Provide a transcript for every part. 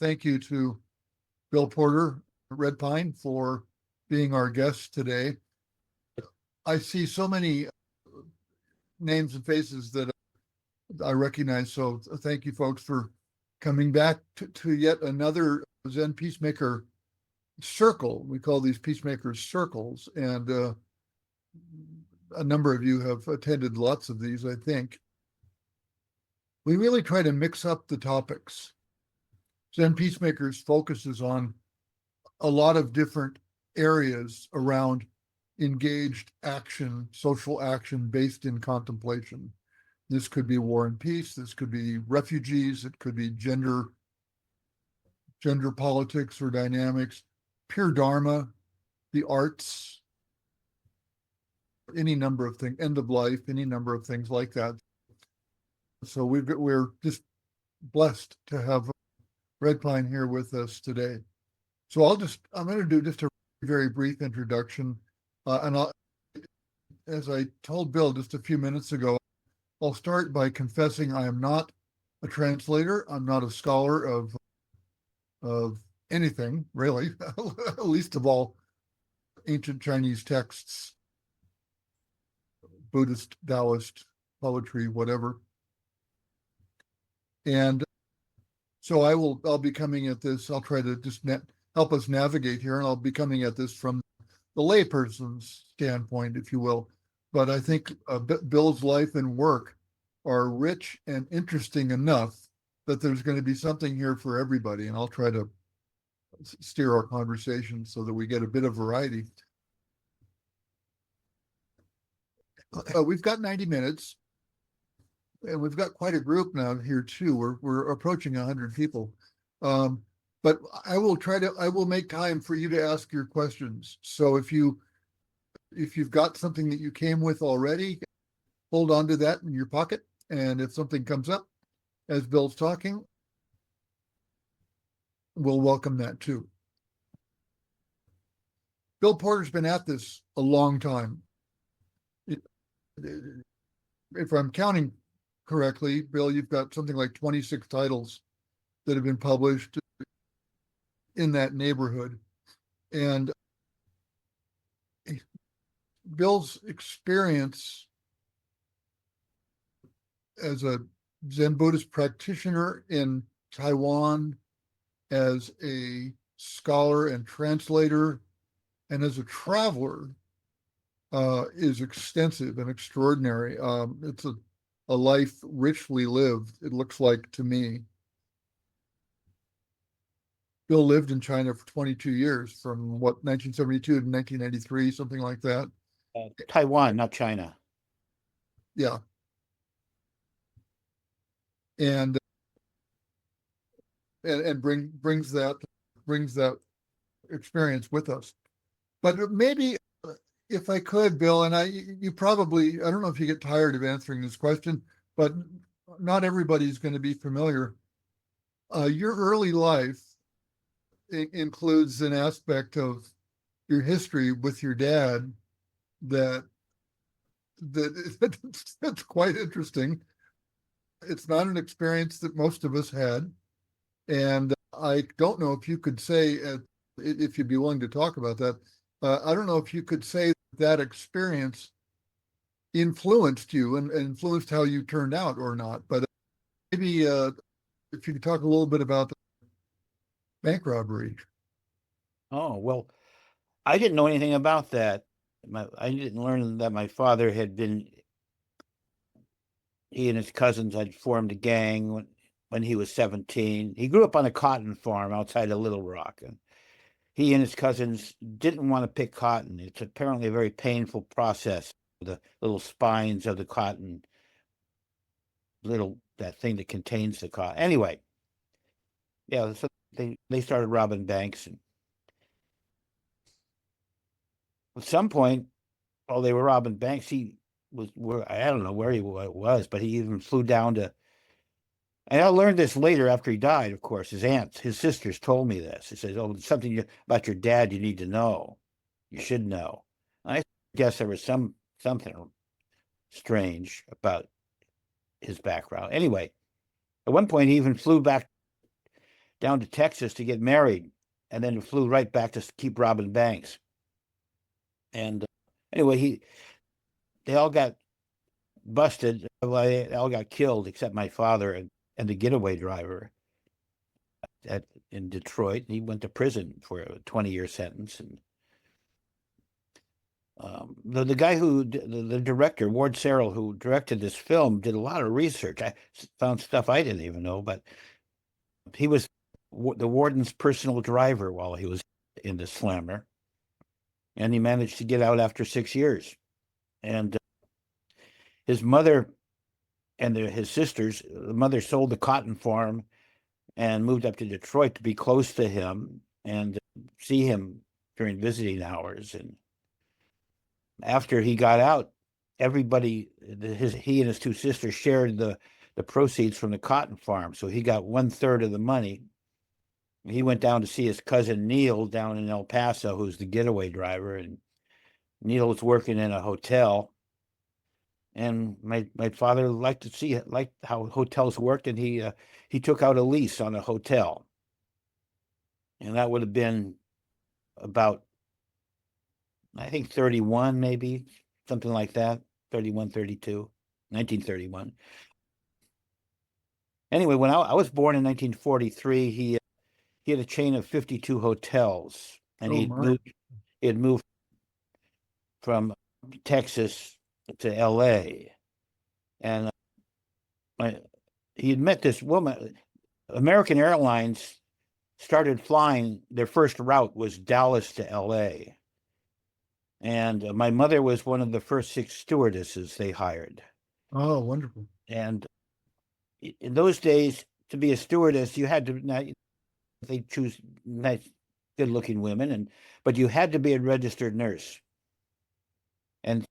Thank you to Bill Porter, Red Pine, for being our guest today. I see so many names and faces that I recognize. So thank you, folks, for coming back to yet another Zen Peacemaker circle. We call these Peacemakers circles, and a number of you have attended lots of these, I think. We really try to mix up the topics. Zen Peacemakers focuses on a lot of different areas around engaged action, social action based in contemplation. This could be war and peace. This could be refugees. It could be gender politics or dynamics, pure dharma, the arts, any number of things, end of life, any number of things like that. So we're just blessed to have Red Pine here with us today. So I'm going to do just a very brief introduction. As I told Bill just a few minutes ago, I'll start by confessing I am not a translator. I'm not a scholar of anything, really, least of all ancient Chinese texts, Buddhist, Taoist, poetry, whatever. And so I'll be coming at this. I'll try to just help us navigate here, and I'll be coming at this from the layperson's standpoint, if you will. But I think Bill's life and work are rich and interesting enough that there's going to be something here for everybody, and I'll try to steer our conversation so that we get a bit of variety. We've got 90 minutes, and we've got quite a group now here too. We're approaching 100 people. But I will make time for you to ask your questions. So if you've got something that you came with already, hold on to that in your pocket. And if something comes up as Bill's talking, we'll welcome that too. Bill Porter's been at this a long time. If I'm counting correctly, Bill, you've got something like 26 titles that have been published in that neighborhood. And Bill's experience as a Zen Buddhist practitioner in Taiwan, as a scholar and translator, and as a traveler is extensive and extraordinary. It's a life richly lived, it looks like to me. Bill lived in China for 22 years, from 1972 to 1993, something like that. Taiwan, not China. Yeah. And brings that experience with us. But maybe if I could, Bill, and I don't know if you get tired of answering this question, but not everybody's going to be familiar. Your early life includes an aspect of your history with your dad that's quite interesting. It's not an experience that most of us had. And I don't know if you could say, if you'd be willing to talk about that, I don't know if you could say that experience influenced you and influenced how you turned out or not. But maybe if you could talk a little bit about the bank robbery. Oh, well, I didn't know anything about that. I didn't learn that my father he and his cousins had formed a gang when he was 17. He grew up on a cotton farm outside of Little Rock, and he and his cousins didn't want to pick cotton. It's apparently a very painful process. The little spines of the cotton, that thing that contains the cotton. Anyway, yeah, so they started robbing banks, and at some point, while they were robbing banks, I don't know where he was, but he even flew down to. And I learned this later after he died, of course. His sisters told me this. He says, "Oh, it's something about your dad you need to know. You should know." And I guess there was something strange about his background. Anyway, at one point he even flew back down to Texas to get married, and then flew right back to keep robbing banks. And anyway, they all got busted. Well, they all got killed except my father and the getaway driver in Detroit. He went to prison for a 20-year sentence. And the guy the director, Ward Serrell, who directed this film, did a lot of research. I found stuff I didn't even know, but he was the warden's personal driver while he was in the slammer. And he managed to get out after 6 years. And his mother and his sisters, the mother sold the cotton farm and moved up to Detroit to be close to him and see him during visiting hours. And after he got out, everybody, he and his two sisters shared the proceeds from the cotton farm. So he got 1/3 of the money. He went down to see his cousin Neil down in El Paso, who's the getaway driver. And Neil was working in a hotel. And my father liked to see how hotels worked, and he took out a lease on a hotel. And that would have been about, I think, 31, maybe, something like that, 31, 32, 1931. Anyway, when I was born in 1943, he had a chain of 52 hotels, and he had moved from Texas to LA. And he had met this woman. American Airlines started flying, their first route was Dallas to LA. And my mother was one of the first 6 stewardesses they hired. Oh, wonderful. And in those days, to be a stewardess, you had to, they choose nice, good-looking women, but you had to be a registered nurse. And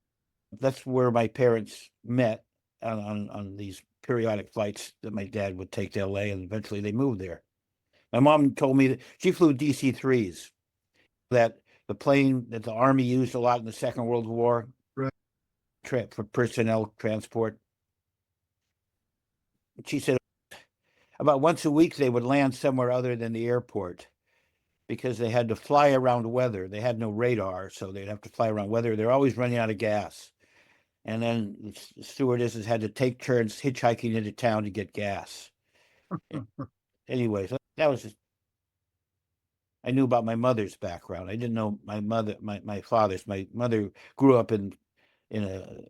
that's where my parents met on these periodic flights that my dad would take to LA, and eventually they moved there. My mom told me that she flew DC-3s, that the plane that the Army used a lot in the Second World War, right, for personnel transport. She said about once a week they would land somewhere other than the airport because they had to fly around weather. They had no radar, so they'd have to fly around weather. They're always running out of gas. And then the stewardesses had to take turns hitchhiking into town to get gas. Anyway, so that was I knew about my mother's background. I didn't know my father's. My mother grew up in a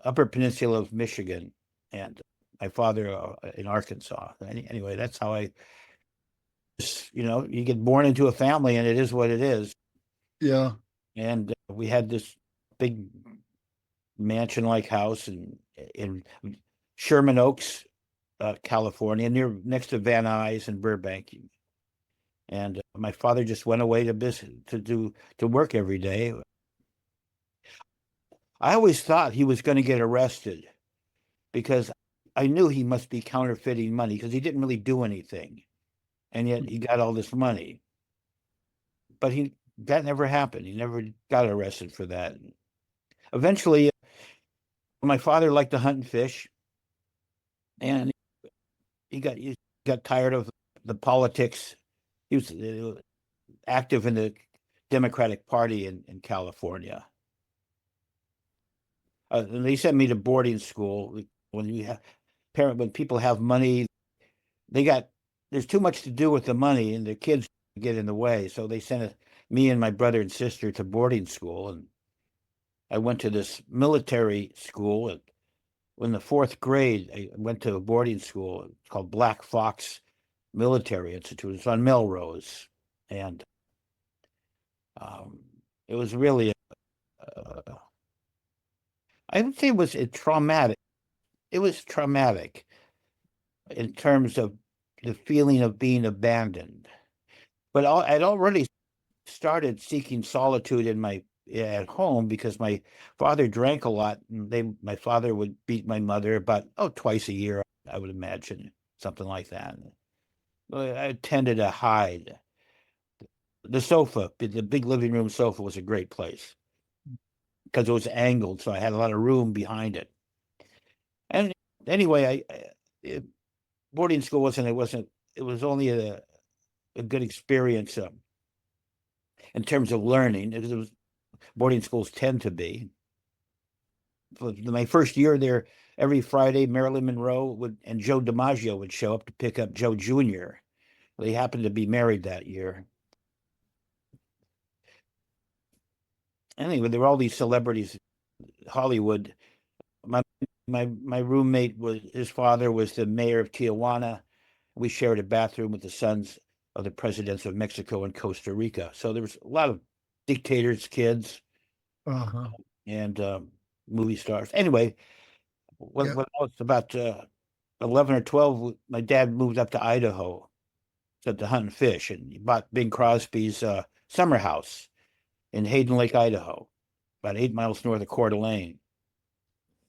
Upper Peninsula of Michigan, and my father in Arkansas. Anyway, that's how you get born into a family, and it is what it is. Yeah. And we had this big mansion-like house in Sherman Oaks, California, next to Van Nuys and Burbank. And my father just went away to work every day. I always thought he was going to get arrested because I knew he must be counterfeiting money because he didn't really do anything, and yet he got all this money. But that never happened. He never got arrested for that. Eventually, my father liked to hunt and fish, and he got tired of the politics. He was active in the Democratic Party in California. And they sent me to boarding school. When people have money, there's too much to do with the money, and the kids get in the way. So they sent me and my brother and sister to boarding school, and I went to this military school. And in the 4th grade, I went to a boarding school. It's called Black Fox Military Institute. It's on Melrose, and it was really I would say it was traumatic. It was traumatic in terms of the feeling of being abandoned. But I'd already started seeking solitude at home because my father drank a lot. And my father would beat my mother about twice a year, I would imagine, something like that. I tended to hide. The sofa, the big living room sofa, was a great place because it was angled, so I had a lot of room behind it. And anyway, boarding school wasn't it was only a good experience in terms of learning. It was boarding schools tend to be. For my first year there, every Friday, Marilyn Monroe and Joe DiMaggio would show up to pick up Joe Jr. They happened to be married that year. Anyway, there were all these celebrities, Hollywood. My roommate his father was the mayor of Tijuana. We shared a bathroom with the sons of the presidents of Mexico and Costa Rica. So there was a lot of dictators' kids and movie stars. Anyway, when I was about 11 or 12, my dad moved up to Idaho to hunt and fish, and he bought Bing Crosby's summer house in Hayden Lake, Idaho, about 8 miles north of Coeur d'Alene.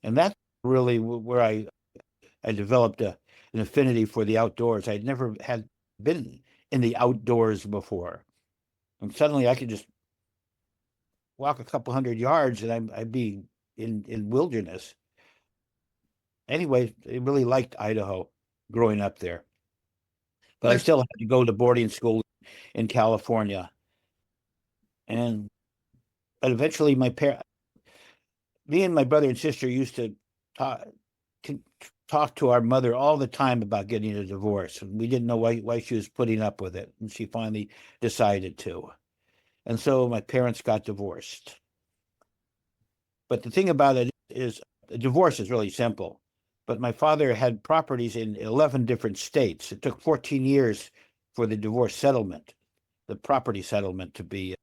And that's really where I developed an affinity for the outdoors. I'd never had been in the outdoors before. And suddenly I could just walk a couple hundred yards and I'd be in wilderness. Anyway, I really liked Idaho growing up there. But I still had to go to boarding school in California. But eventually me and my brother and sister used to talk to our mother all the time about getting a divorce. And we didn't know why she was putting up with it. And she finally decided to. And so my parents got divorced. But the thing about it is a divorce is really simple. But my father had properties in 11 different states. It took 14 years for the divorce settlement, the property settlement, to be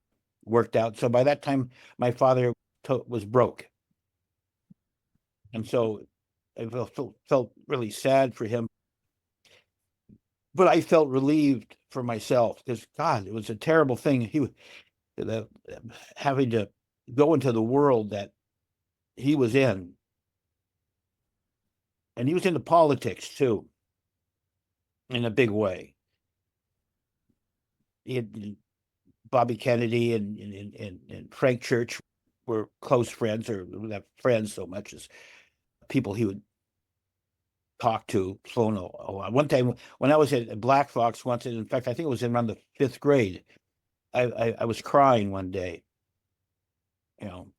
worked out. So by that time, my father was broke. And so I felt really sad for him. But I felt relieved for myself because, God, it was a terrible thing. Having to go into the world that he was in. And he was into politics, too, in a big way. He had Bobby Kennedy and Frank Church were close friends, or not friends so much as people he would talk to. Phone a lot. One time when I was at Black Fox once, in fact, I think it was around the 5th grade, I was crying one day, and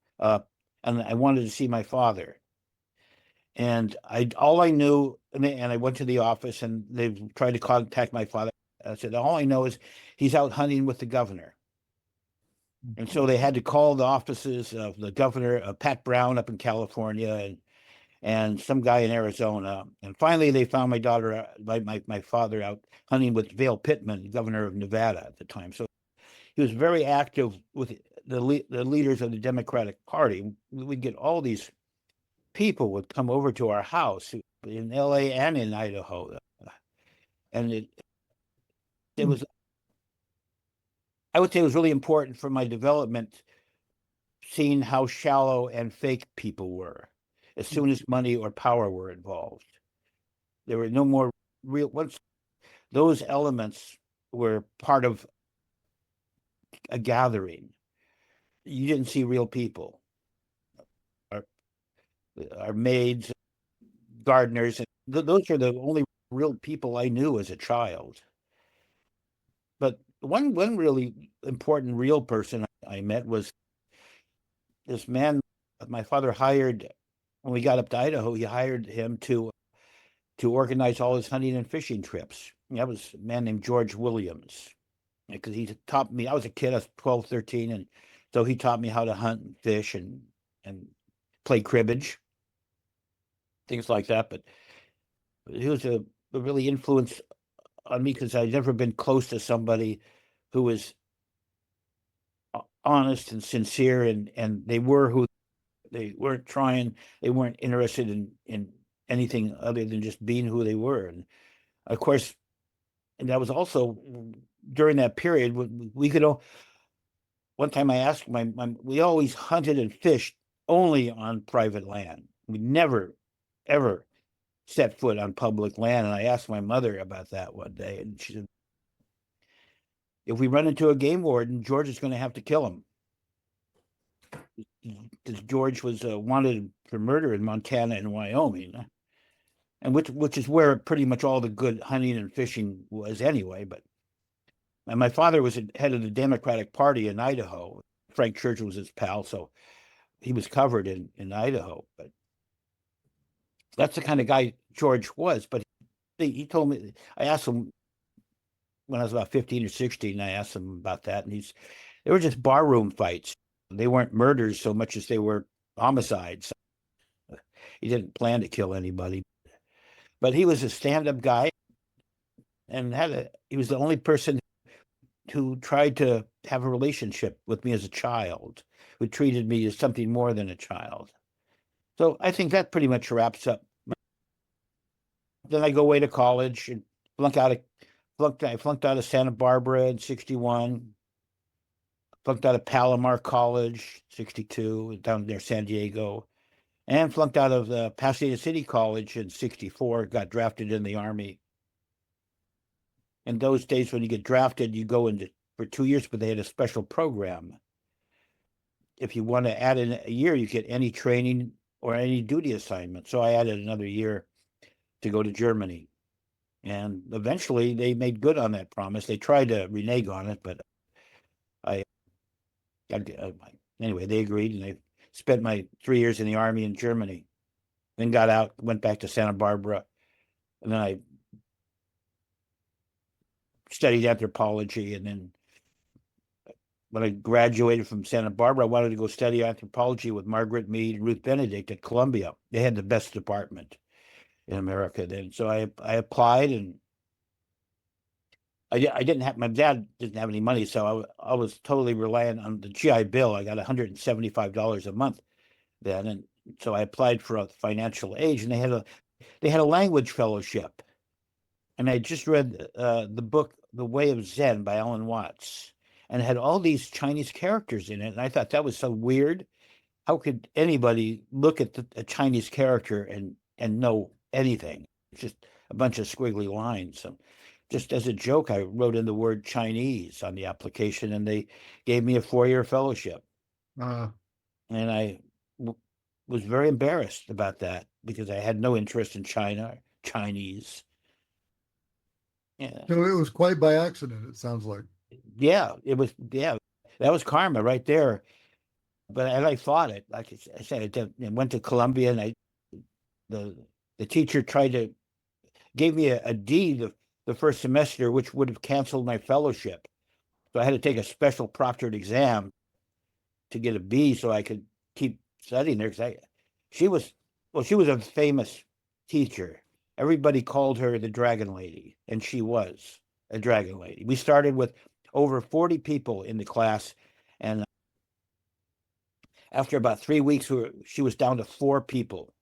I wanted to see my father. And all I knew, and I went to the office and they tried to contact my father. I said, all I know is he's out hunting with the governor. And so they had to call the offices of the governor, Pat Brown up in California, and some guy in Arizona. And finally they found my father out hunting with Vale Pittman, governor of Nevada at the time. So he was very active with the leaders of the Democratic Party. We'd get all these people would come over to our house in LA and in Idaho. And it was, I would say it was really important for my development, seeing how shallow and fake people were as soon as money or power were involved. There were no more real, once those elements were part of a gathering, you didn't see real people. Our maids, gardeners, and those are the only real people I knew as a child. But one really important real person I met was this man my father hired when we got up to Idaho. He hired him to organize all his hunting and fishing trips. That was a man named George Williams, because he taught me. I was a kid, I was 12, 13, and so he taught me how to hunt and fish and play cribbage, things like that. But he was a really influence on me because I'd never been close to somebody who was honest and sincere, and they were who they weren't trying. They weren't interested in anything other than just being who they were. And of course, and that was also during that period we could all. One time I asked we always hunted and fished only on private land. We never, ever set foot on public land. And I asked my mother about that one day, and she said, if we run into a game warden, George is going to have to kill him. Because George was wanted for murder in Montana and Wyoming. and which is where pretty much all the good hunting and fishing was anyway. And my father was head of the Democratic Party in Idaho. Frank Churchill was his pal, so he was covered in Idaho. But that's the kind of guy George was. But he told me, I asked him when I was about 15 or 16, I asked him about that, and they were just barroom fights. They weren't murders so much as they were homicides. He didn't plan to kill anybody, but he was a stand-up guy, and he was the only person who tried to have a relationship with me as a child, who treated me as something more than a child. So I think that pretty much wraps up. Then I go away to college and I flunked out of Santa Barbara in 61, flunked out of Palomar College, 62, down near San Diego, and flunked out of the Pasadena City College in 64, got drafted in the Army. In those days, when you get drafted, you go into for 2 years, but they had a special program. If you want to add in a year, you get any training or any duty assignment. So I added another year to go to Germany. And eventually they made good on that promise. They tried to renege on it, but anyway, they agreed, and I spent my 3 years in the Army in Germany, then got out, went back to Santa Barbara, and then I studied anthropology. And then when I graduated from Santa Barbara, I wanted to go study anthropology with Margaret Mead and Ruth Benedict at Columbia. They had the best department in America then. So I applied, and I didn't have, my dad didn't have any money, so I was totally reliant on the GI Bill. I got $175 a month then, and so I applied for a financial aid, and they had a language fellowship, and I just read the book The Way of Zen by Alan Watts, and it had all these Chinese characters in it, and I thought that was so weird. How could anybody look at a Chinese character and know anything? It's just a bunch of squiggly lines. So just as a joke, I wrote in the word Chinese on the application, and they gave me a 4-year fellowship. And I was very embarrassed about that because I had no interest in China, Chinese. Yeah. So it was quite by accident, it sounds like. Yeah, it was. Yeah, that was karma right there. But I fought it. Like I said, I went to Columbia, and the teacher gave me a D the first semester, which would have canceled my fellowship. So I had to take a special proctored exam to get a B so I could keep studying there. She was a famous teacher. Everybody called her the Dragon Lady, and she was a Dragon Lady. We started with over 40 people in the class, and after about 3 weeks, she was down to 4 people.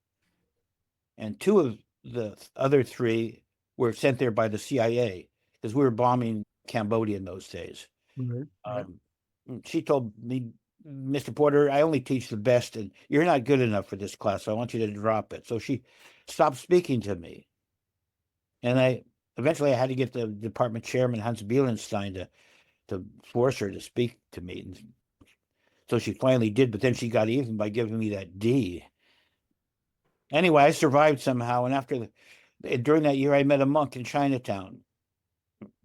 And 2 of the other 3 were sent there by the CIA because we were bombing Cambodia in those days. Mm-hmm. She told me, Mr. Porter, I only teach the best, and you're not good enough for this class, so I want you to drop it. So she stopped speaking to me. And eventually I had to get the department chairman, Hans Bielenstein, to force her to speak to me. And so she finally did, but then she got even by giving me that D. Anyway, I survived somehow, and during that year, I met a monk in Chinatown,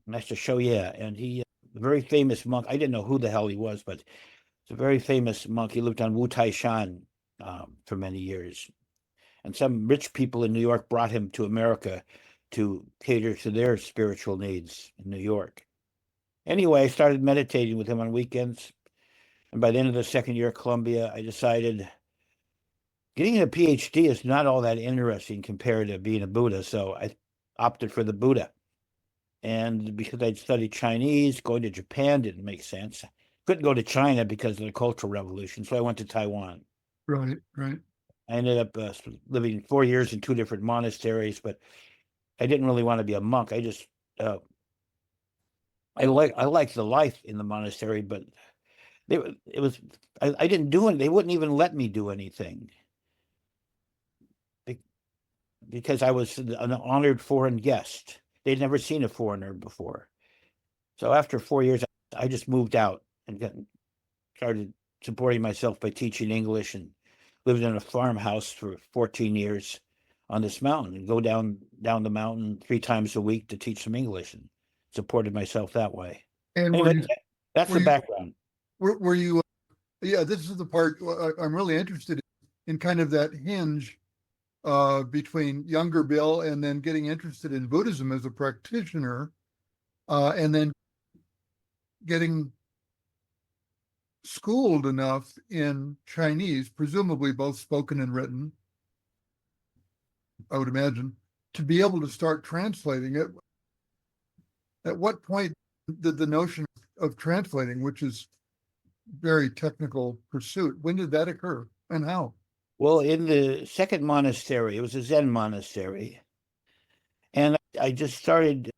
Master Shoye, and he, a very famous monk. I didn't know who the hell he was, but it's a very famous monk. He lived on Wu Tai Shan for many years, and some rich people in New York brought him to America to cater to their spiritual needs in New York. Anyway, I started meditating with him on weekends, and by the end of the 2nd year at Columbia, I decided getting a PhD is not all that interesting compared to being a Buddha, so I opted for the Buddha. And because I'd studied Chinese, going to Japan didn't make sense. Couldn't go to China because of the Cultural Revolution, so I went to Taiwan. Right. I ended up living 4 years in 2 different monasteries, but I didn't really want to be a monk. I just I liked the life in the monastery, but I didn't do it. They wouldn't even let me do anything because I was an honored foreign guest. They'd never seen a foreigner before. So after 4 years, I just moved out and started supporting myself by teaching English, and lived in a farmhouse for 14 years on this mountain and go down the mountain 3 times a week to teach some English, and supported myself that way. And Anyway, that's were the you- background. were you, yeah, this is the part I'm really interested in kind of that hinge between younger Bill and then getting interested in Buddhism as a practitioner, and then getting schooled enough in Chinese, presumably both spoken and written, I would imagine, to be able to start translating it. At what point did the notion of translating, which is very technical pursuit, when did that occur and how? Well, in the second monastery, it was a Zen monastery, and I just started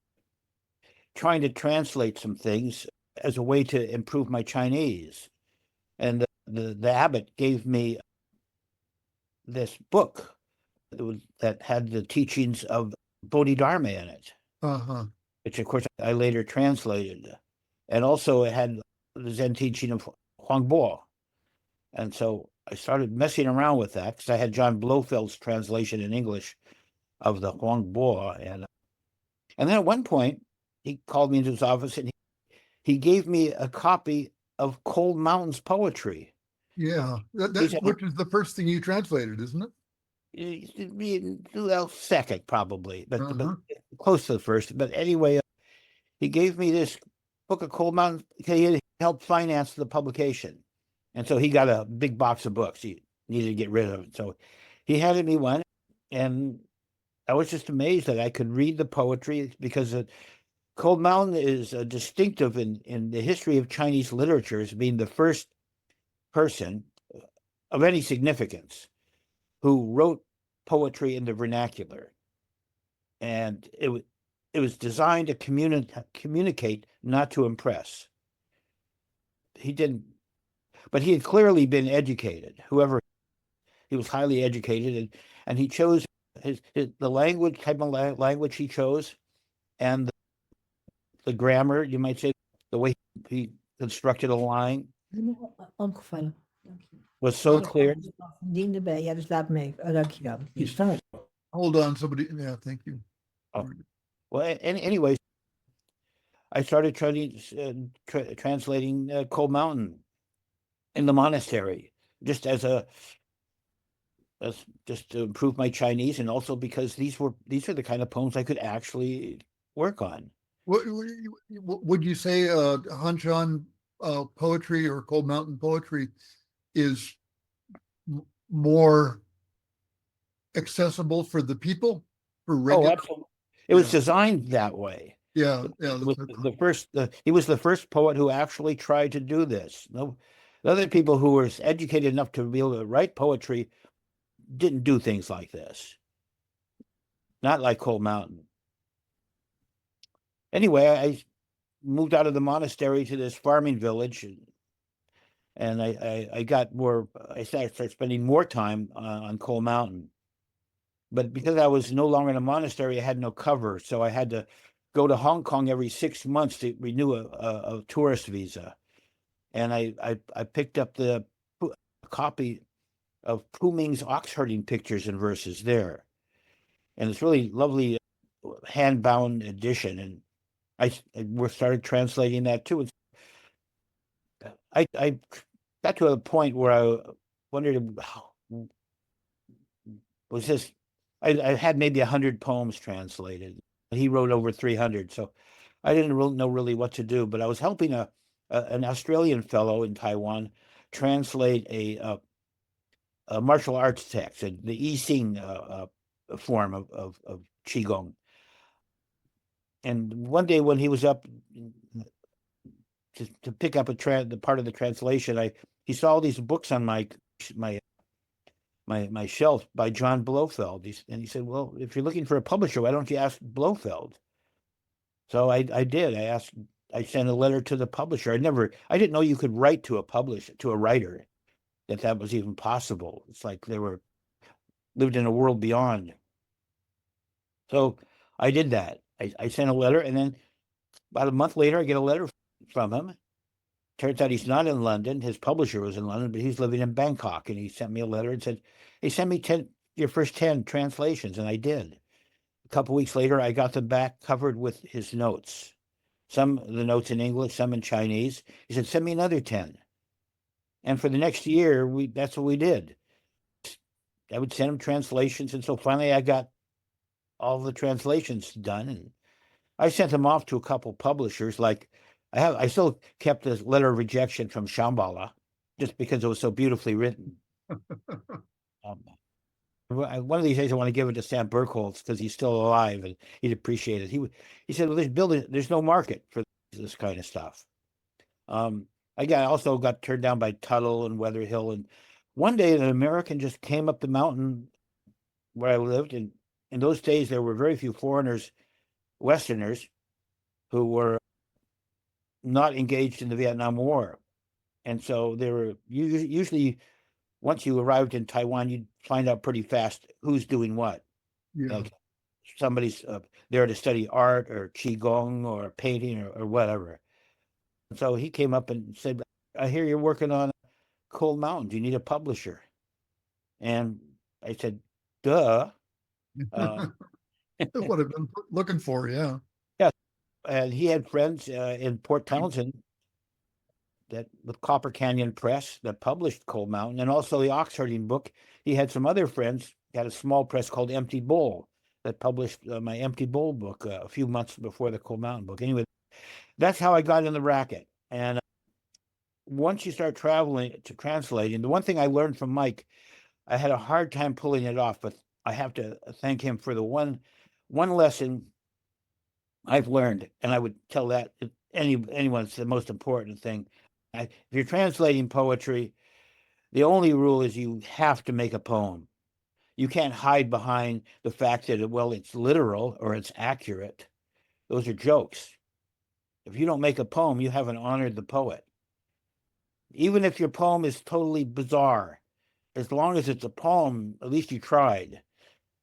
trying to translate some things as a way to improve my Chinese. And the abbot gave me this book that had the teachings of Bodhidharma in it, Uh-huh. which of course I later translated. And also it had the Zen teaching of Huangbo. And so I started messing around with that because I had John Blofeld's translation in English of the Huangbo. And then at one point, he called me into his office and he gave me a copy of Cold Mountain's poetry. Yeah, which is the first thing you translated, isn't it? Well, second probably, but Uh-huh. close to the first. But anyway, he gave me this book of Cold Mountain. He helped finance the publication, and so he got a big box of books he needed to get rid of. So he handed me one, and I was just amazed that I could read the poetry because Cold Mountain is distinctive in the history of Chinese literature as being the first person of any significance who wrote poetry in the vernacular. And it was designed to communicate, not to impress. He didn't, but he had clearly been educated. He was highly educated, and he chose the language, type of language he chose, and the grammar, you might say, the way he constructed a line Omgevallen. was so clear. Dien erbij. Ja, dus laat me even. Oh, dankjewel. Hier staat. Hold on, somebody. Yeah, thank you. Oh. Well, anyways, I started translating Cold Mountain in the monastery, just just to improve my Chinese, and also because these are the kind of poems I could actually work on. Would you say Hanshan poetry or Cold Mountain poetry is more accessible for the people? For regular? Oh, absolutely. It was designed that way. Yeah, He was the first poet who actually tried to do this. No, the other people who were educated enough to be able to write poetry didn't do things like this. Not like Cold Mountain. Anyway, I moved out of the monastery to this farming village, and I got more. I started spending more time on Cold Mountain. But because I was no longer in a monastery, I had no cover, so I had to go to Hong Kong every 6 months to renew a tourist visa. And I picked up a copy of Pu Ming's ox herding pictures and verses there, and it's really lovely hand-bound edition. And I started translating that too. I got to a point where I wondered, was this? I had maybe 100 poems translated. He wrote over 300, so I didn't know really what to do. But I was helping an Australian fellow in Taiwan translate a martial arts text, the I Ching form of Qigong. And one day when he was up to pick up the part of the translation, he saw all these books on my shelf by John Blofeld. And he said, well, if you're looking for a publisher, why don't you ask Blofeld? So I did. I sent a letter to the publisher. I didn't know you could write to a writer, that was even possible. It's like they lived in a world beyond. So I did that. I sent a letter, and then about a month later, I get a letter from him. Turns out he's not in London. His publisher was in London, but he's living in Bangkok. And he sent me a letter and said, hey, send me your first 10 translations, and I did. A couple weeks later, I got them back covered with his notes. Some of the notes in English, some in Chinese. He said, send me another 10. And for the next year, that's what we did. I would send him translations. And so finally I got all the translations done. And I sent them off to a couple publishers. Like I still kept this letter of rejection from Shambhala just because it was so beautifully written. One of these days I want to give it to Sam Burkholz because he's still alive and he'd appreciate it. He said, well, there's no market for this kind of stuff. I also got turned down by Tuttle and Weatherhill. And one day an American just came up the mountain where I lived. And in those days, there were very few foreigners, Westerners, who were not engaged in the Vietnam War. And so there were usually, once you arrived in Taiwan, you'd find out pretty fast who's doing what. Yeah. Like somebody's there to study art or Qigong or painting or whatever. So he came up and said, I hear you're working on Cold Mountain. Do you need a publisher? And I said, duh. That's what I've been looking for. Yeah. Yeah. And he had friends in Port Townsend with Copper Canyon Press that published Cold Mountain, and also the ox herding book. He had some other friends. He had a small press called Empty Bowl that published my Empty Bowl book a few months before the Cold Mountain book. Anyway, that's how I got in the racket. And once you start traveling to translating, the one thing I learned from Mike, I had a hard time pulling it off, but I have to thank him for the one lesson I've learned, and I would tell that anyone, it's the most important thing. If you're translating poetry, the only rule is you have to make a poem. You can't hide behind the fact that, well, it's literal or it's accurate. Those are jokes. If you don't make a poem, you haven't honored the poet. Even if your poem is totally bizarre, as long as it's a poem, at least you tried.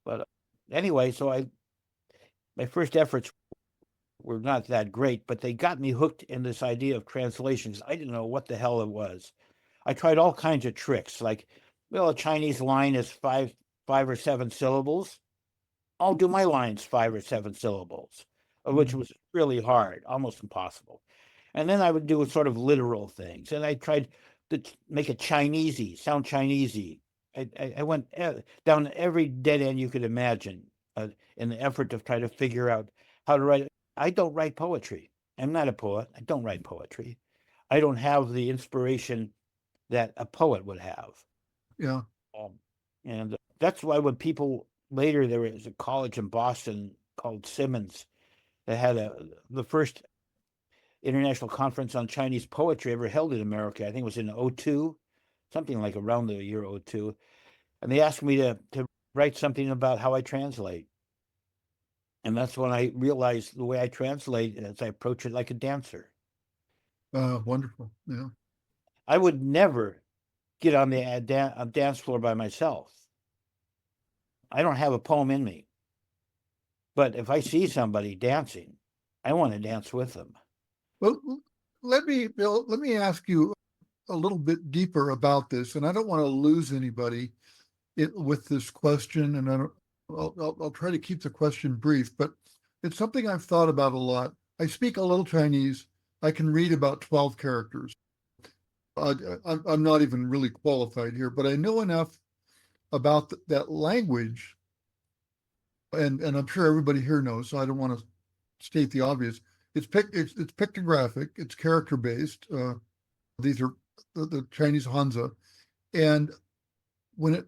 But anyway, so my first efforts were not that great, but they got me hooked in this idea of translations. I didn't know what the hell it was. I tried all kinds of tricks, like, well, a Chinese line is five or seven syllables. I'll do my lines 5 or 7 syllables, which was really hard, almost impossible. And then I would do sort of literal things. And I tried to make it Chinesey, sound Chinesey. I went down every dead end you could imagine in the effort to try to figure out how to write. I don't write poetry. I'm not a poet. I don't write poetry. I don't have the inspiration that a poet would have. Yeah. And that's why when people later, there was a college in Boston called Simmons that had the first international conference on Chinese poetry ever held in America. I think it was in 2002, something like around the year 2002. And they asked me to write something about how I translate. And that's when I realized the way I translate is I approach it like a dancer. Wonderful. Yeah. I would never get on the dance floor by myself. I don't have a poem in me. But if I see somebody dancing, I want to dance with them. Well, Bill, let me ask you a little bit deeper about this, and I don't want to lose anybody with this question, and I'll try to keep the question brief, but it's something I've thought about a lot. I speak a little Chinese. I can read about 12 characters. I'm not even really qualified here, but I know enough about that language, and I'm sure everybody here knows, so I don't want to state the obvious. It's pictographic, it's character based. These are the Chinese Hanzi, and when it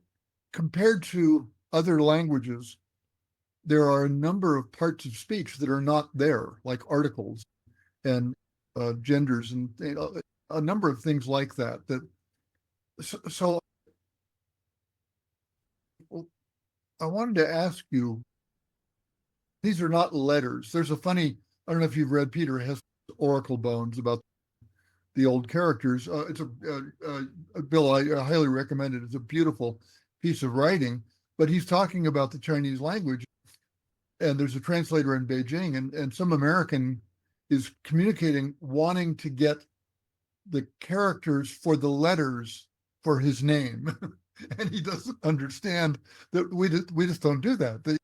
compared to other languages, there are a number of parts of speech that are not there, like articles and genders and a number of things like that. So I wanted to ask you, these are not letters. There's a funny, I don't know if you've read Peter Hess' Oracle Bones about the old characters. It's Bill, I highly recommend it. It's a beautiful piece of writing, but he's talking about the Chinese language, and there's a translator in Beijing, and some American is communicating, wanting to get the characters for the letters for his name. and he doesn't understand that we just don't do that.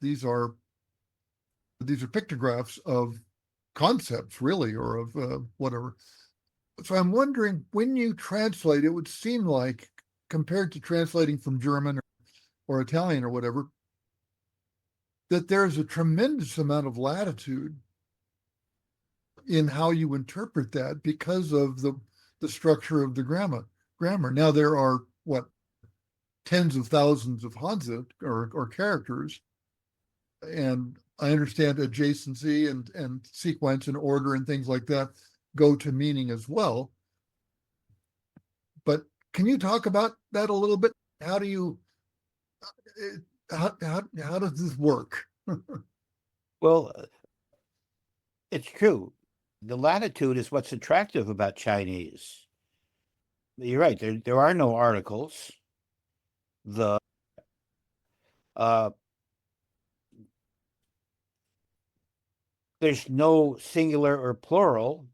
These are pictographs of concepts, really, or of whatever. So I'm wondering, when you translate, it would seem like, compared to translating from German or Italian or whatever, that there's a tremendous amount of latitude in how you interpret that because of the structure of the grammar. Now there are tens of thousands of Hansa or characters, and I understand adjacency and sequence and order and things like that go to meaning as well. But can you talk about that a little bit? How do you how does this work? Well, it's true. The latitude is what's attractive about Chinese. You're right. There are no articles. The there's no singular or plural.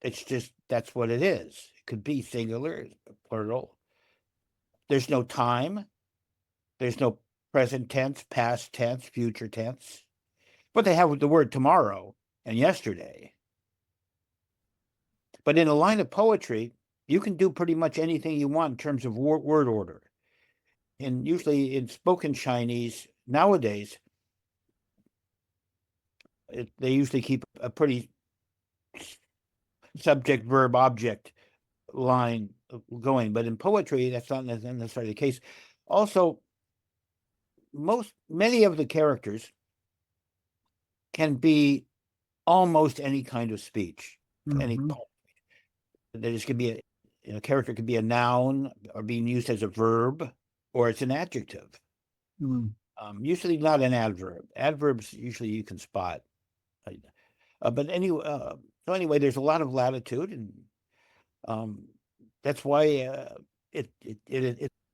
It's just that's what it is. It could be singular, plural. There's no time. There's no present tense, past tense, future tense. But they have the word tomorrow and yesterday. But in a line of poetry, you can do pretty much anything you want in terms of word order. And usually in spoken Chinese nowadays, they usually keep a pretty subject, verb, object line going. But in poetry, that's not necessarily the case. Also, many of the characters can be almost any kind of speech, any poem. There is could be a character could be a noun or being used as a verb, or it's an adjective. Usually not an adverb. Adverbs usually you can spot. But anyway, so anyway, there's a lot of latitude, and that's why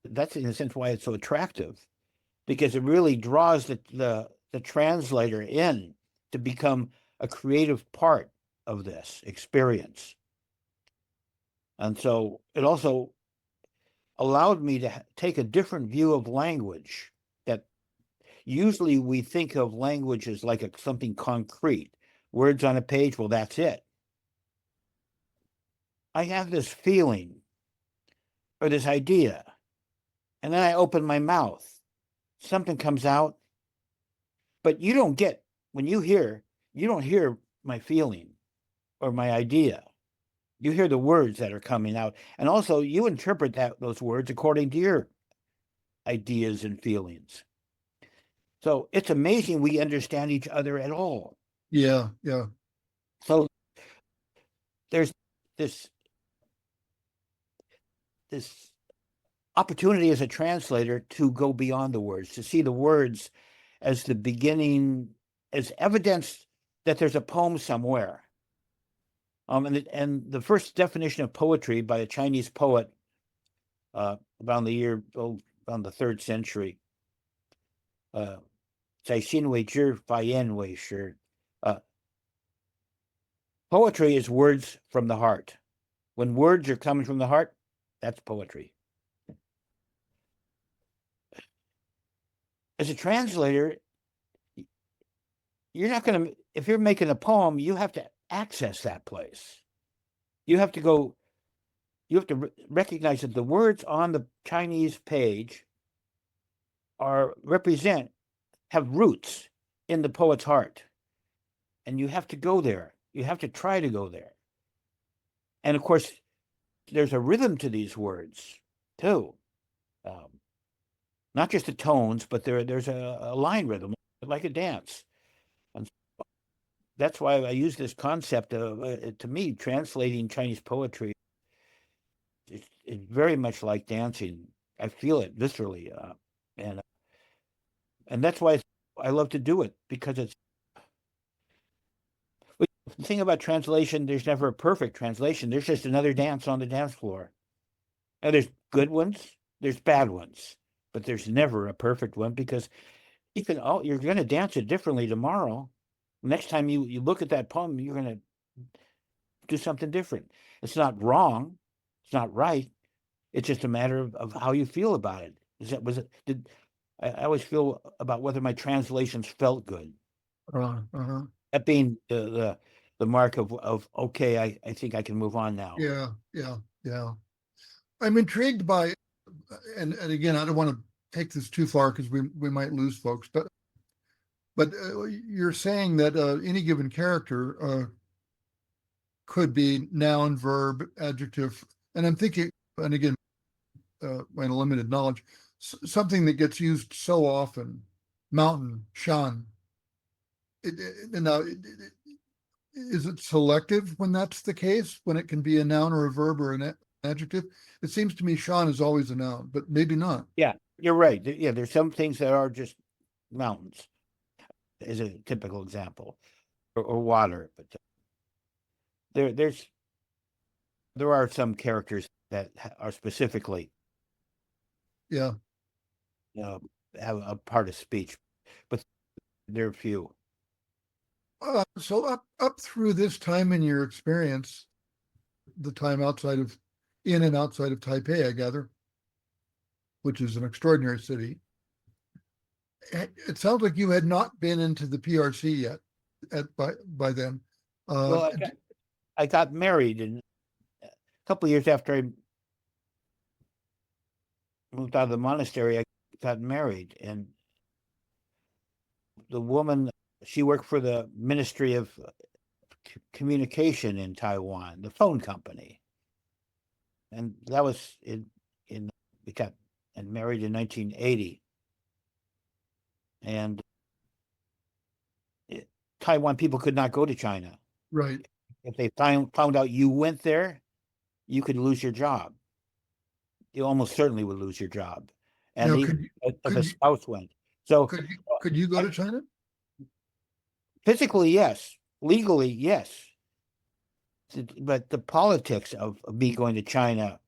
that's in a sense why it's so attractive, because it really draws the translator in to become a creative part of this experience. And so it also allowed me to take a different view of language. That usually we think of language as like something concrete, words on a page. Well, that's it. I have this feeling or this idea, and then I open my mouth. Something comes out, but you don't hear my feeling or my idea. You hear the words that are coming out, and also you interpret those words according to your ideas and feelings. So it's amazing we understand each other at all. Yeah. So there's this opportunity as a translator to go beyond the words, to see the words as the beginning, as evidence that there's a poem somewhere. And the first definition of poetry by a Chinese poet around the 3rd century, 在心为知，法言为实. Poetry is words from the heart. When words are coming from the heart, that's poetry. As a translator, you're not going to, if you're making a poem, you have to access that place. You have to recognize that the words on the Chinese page have roots in the poet's heart. And you have to go there. You have to try to go there. And of course, there's a rhythm to these words too. Not just the tones, but there's a line rhythm, like a dance. And that's why I use this concept of, to me, translating Chinese poetry. It's very much like dancing. I feel it viscerally, and that's why I love to do it, because it's. The thing about translation, there's never a perfect translation. There's just another dance on the dance floor. And there's good ones, there's bad ones, but there's never a perfect one, because you're going to dance it differently tomorrow. Next time you look at that poem, you're going to do something different. It's not wrong. It's not right. It's just a matter of how you feel about it. I always feel about whether my translations felt good. Uh-huh. That being the mark of okay, I think I can move on now. Yeah. I'm intrigued by, and again, I don't want to take this too far because we might lose folks, but you're saying that any given character could be noun, verb, adjective, and I'm thinking, and again, my limited knowledge, something that gets used so often, mountain, shan. Is it selective when that's the case, when it can be a noun or a verb or an adjective? It seems to me shan is always a noun, but maybe not. Yeah, you're right. Yeah, there's some things that are just mountains, is a typical example, or water. But there are some characters that are specifically Yeah. have a part of speech, but there are few. So up through this time in your experience, the time in and outside of Taipei, I gather, which is an extraordinary city. It sounds like you had not been into the PRC yet by then. Well, I got married, and a couple of years after I moved out of the monastery, I got married, and the woman, she worked for the Ministry of Communication in Taiwan, the phone company, and that was we got married in 1980, and Taiwan people could not go to China. Right. If they found out you went there, you could lose your job. You almost certainly would lose your job. And Now, even if a spouse went. So could you go to China? physically, yes. Legally, yes. But the politics of me going to China,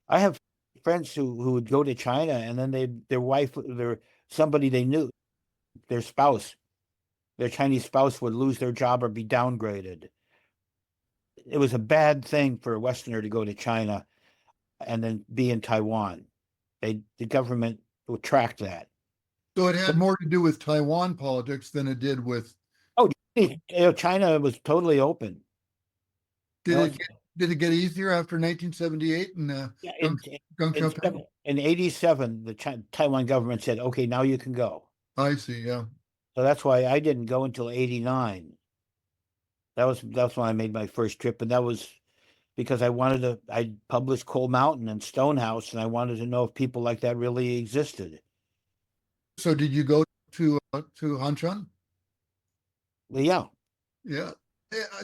I have friends who would go to China, and then their wife, somebody they knew, their spouse, their Chinese spouse would lose their job or be downgraded. It was a bad thing for a Westerner to go to China and then be in Taiwan. The government would track that. So it had more to do with Taiwan politics than it did with. Oh, China was totally open. Did it get easier after 1978 and in 87, the Taiwan government said, okay, now you can go. I see, yeah. So that's why I didn't go until 89. That's when I made my first trip, and that was because I published Cold Mountain and Stonehouse, and I wanted to know if people like that really existed. So did you go to Hanshan? Well, yeah. Yeah.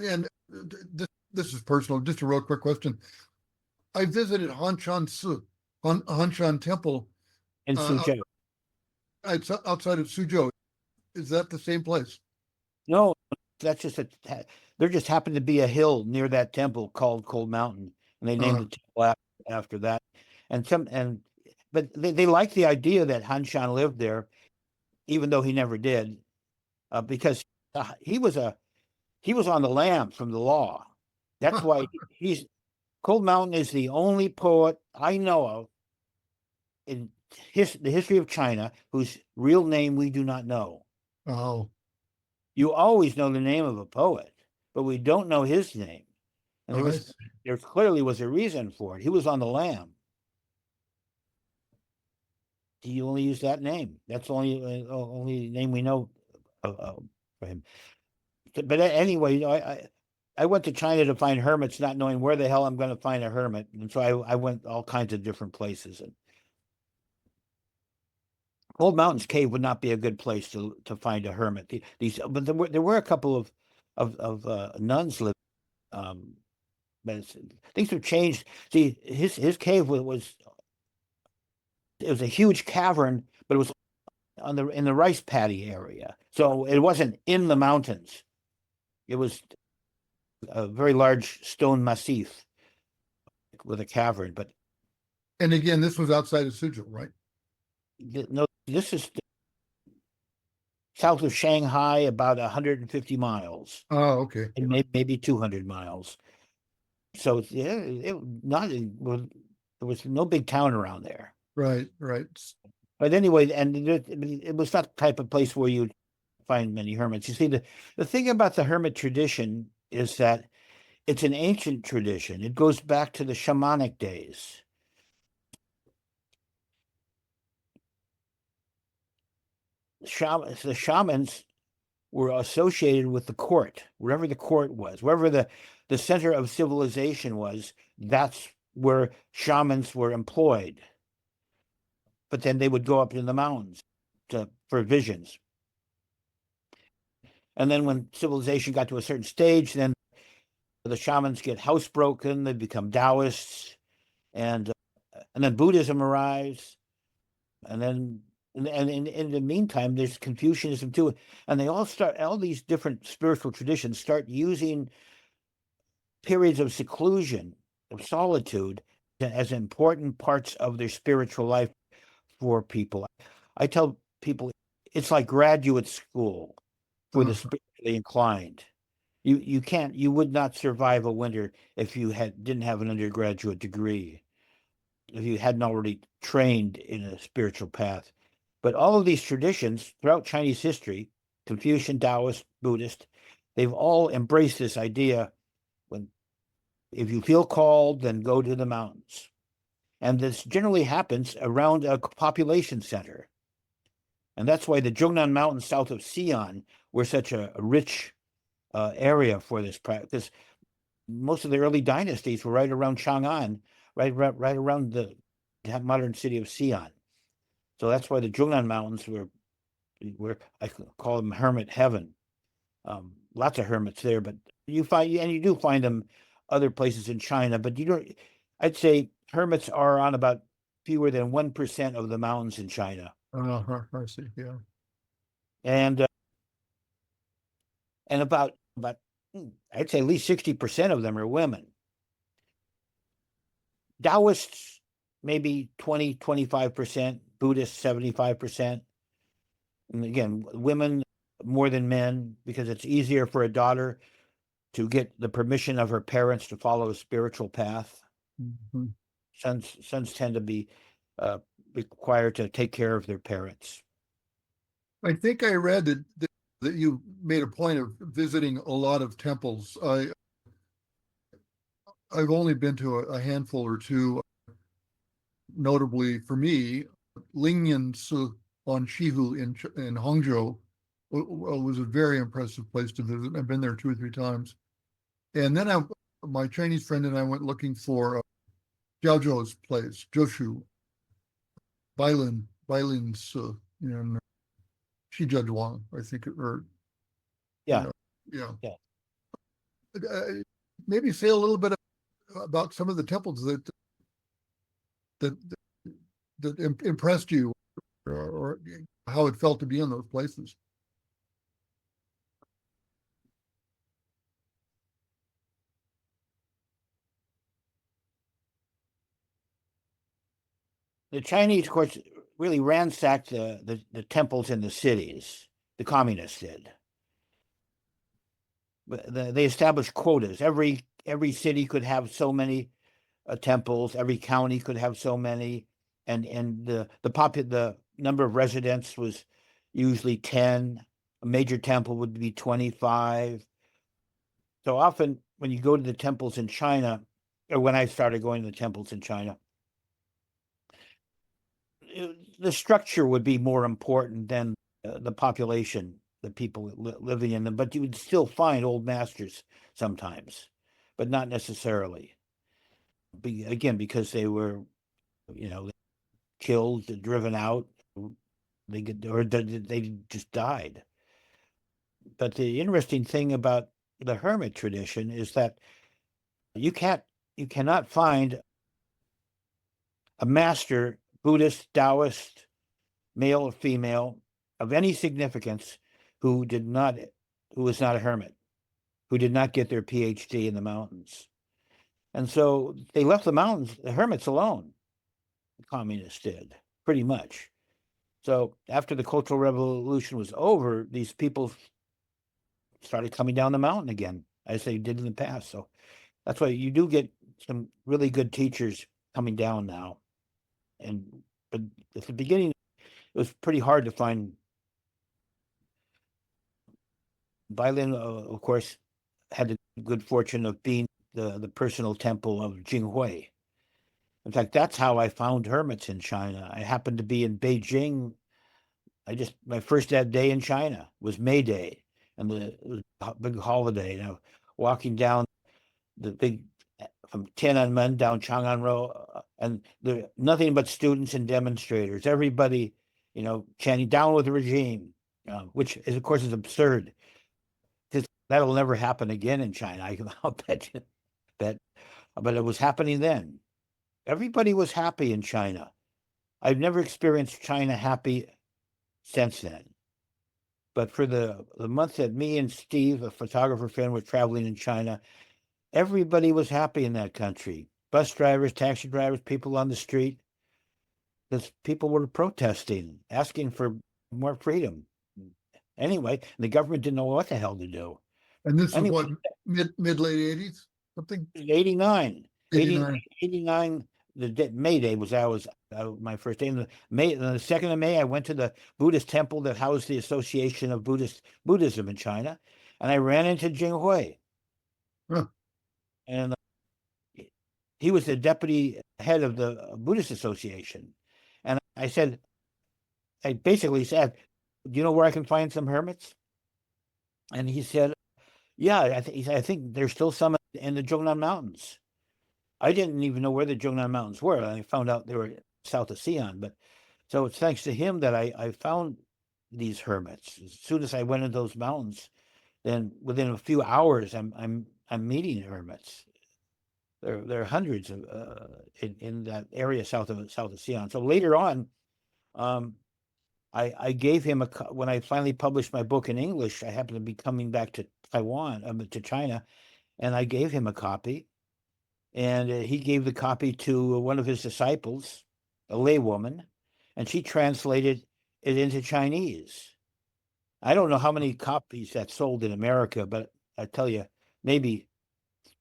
And this is personal, just a real quick question. I visited Hanshan Temple In Suzhou. Outside of Suzhou. Is that the same place? No, that's just there just happened to be a hill near that temple called Cold Mountain, and they named the temple after that. But they liked the idea that Hanshan lived there, even though he never did, because he was on the lam from the law. That's why Cold Mountain is the only poet I know of in the history of China whose real name we do not know. Oh. You always know the name of a poet, but we don't know his name. And there clearly was a reason for it. He was on the lam. He only used that name. That's the only name we know for him. But anyway, I went to China to find hermits, not knowing where the hell I'm going to find a hermit. And so I went all kinds of different places. And Old Mountains Cave would not be a good place to find a hermit. But there were a couple of nuns living. But things have changed. See, his cave was a huge cavern, but it was in the rice paddy area, so it wasn't in the mountains. It was a very large stone massif with a cavern. And again, this was outside of Suzhou, right? No, this is south of Shanghai, about 150 miles. Oh, okay. And maybe 200 miles. So yeah, There was no big town around there. Right, right. But anyway, and it was not the type of place where you find many hermits. You see, the thing about the hermit tradition is that it's an ancient tradition. It goes back to the shamanic days. The shamans were associated with the court, wherever the court was, wherever the center of civilization was, that's where shamans were employed. But then they would go up in the mountains for visions. And then when civilization got to a certain stage, then the shamans get housebroken, they become Taoists, and then Buddhism arrives, and then and in the meantime, there's Confucianism too, and they all these different spiritual traditions start using periods of seclusion, of solitude, as important parts of their spiritual life for people. I tell people it's like graduate school for the spiritually inclined. You would not survive a winter if you didn't have an undergraduate degree, if you hadn't already trained in a spiritual path. But all of these traditions throughout Chinese history, Confucian, Taoist, Buddhist, they've all embraced this idea: if you feel called, then go to the mountains. And this generally happens around a population center. And that's why the Jungnang Mountains south of Xi'an were such a rich area for this practice. Most of the early dynasties were right around Chang'an, right around the modern city of Xi'an. So that's why the Jungnang Mountains were I call them hermit heaven. Lots of hermits there, but you do find them other places in China, but I'd say hermits are on about fewer than 1% of the mountains in China. I see, yeah. And about I'd say at least 60% of them are women. Taoists, maybe 25%, Buddhists, 75%. And again, women more than men, because it's easier for a daughter to get the permission of her parents to follow a spiritual path. Mm-hmm. Sons tend to be required to take care of their parents. I think I read that you made a point of visiting a lot of temples. I've only been to a handful or two. Notably for me, Lingyan on Shihu in Hangzhou was a very impressive place to visit. I've been there 2 or 3 times. And then my Chinese friend and I went looking for Jiaozhou's place, Zhoshu, Bailin's in Shijiazhuang, I think, Yeah. Yeah. Maybe say a little bit about some of the temples that impressed you, or how it felt to be in those places. The Chinese, of course, really ransacked the temples in the cities. The communists did. But they established quotas. Every city could have so many temples. Every county could have so many, and the number of residents was usually 10. A major temple would be 25. So often, when you go to the temples in China, or when I started going to the temples in China, the structure would be more important than the population, the people living in them. But you would still find old masters sometimes, but not necessarily. Again, because they were, killed, driven out, they just died. But the interesting thing about the hermit tradition is that you cannot find a master, Buddhist, Taoist, male or female, of any significance who was not a hermit, who did not get their PhD in the mountains. And so they left the mountains, the hermits, alone. The communists did, pretty much. So after the Cultural Revolution was over, these people started coming down the mountain again, as they did in the past. So that's why you do get some really good teachers coming down now. But at the beginning, it was pretty hard to find. Bailin, of course, had the good fortune of being the personal temple of Jinghui. In fact, that's how I found hermits in China. I happened to be in Beijing. My first day in China was May Day, and it was a big holiday. And I was walking down the big from Tiananmen down Chang'an Road, and there nothing but students and demonstrators. Everybody, chanting "down with the regime," which is, of course, is absurd, because that'll never happen again in China. I'll bet you that. But it was happening then. Everybody was happy in China. I've never experienced China happy since then. But for the month that me and Steve, a photographer friend, were traveling in China, everybody was happy in that country. Bus drivers, taxi drivers, people on the street. Because people were protesting, asking for more freedom. Anyway, the government didn't know what the hell to do. And this Anyway, was what, mid late 80s, something? 89. 89. 89, May Day was my first day. The 2nd of May, I went to the Buddhist temple that housed the Association of Buddhism in China, and I ran into Jinghui. Huh. And he was the deputy head of the Buddhist Association. And I basically said, "Do you know where I can find some hermits?" And he said, "Yeah, I think there's still some in the Jungnang Mountains." I didn't even know where the Jungnang Mountains were. I found out they were south of Xi'an. But so it's thanks to him that I found these hermits. As soon as I went into those mountains, then within a few hours, I'm meeting hermits. There are hundreds of in that area south of Xi'an. So later on, I gave him when I finally published my book in English. I happened to be coming back to Taiwan, to China, and I gave him a copy. And he gave the copy to one of his disciples, a laywoman, and she translated it into Chinese. I don't know how many copies that sold in America, but I tell you, maybe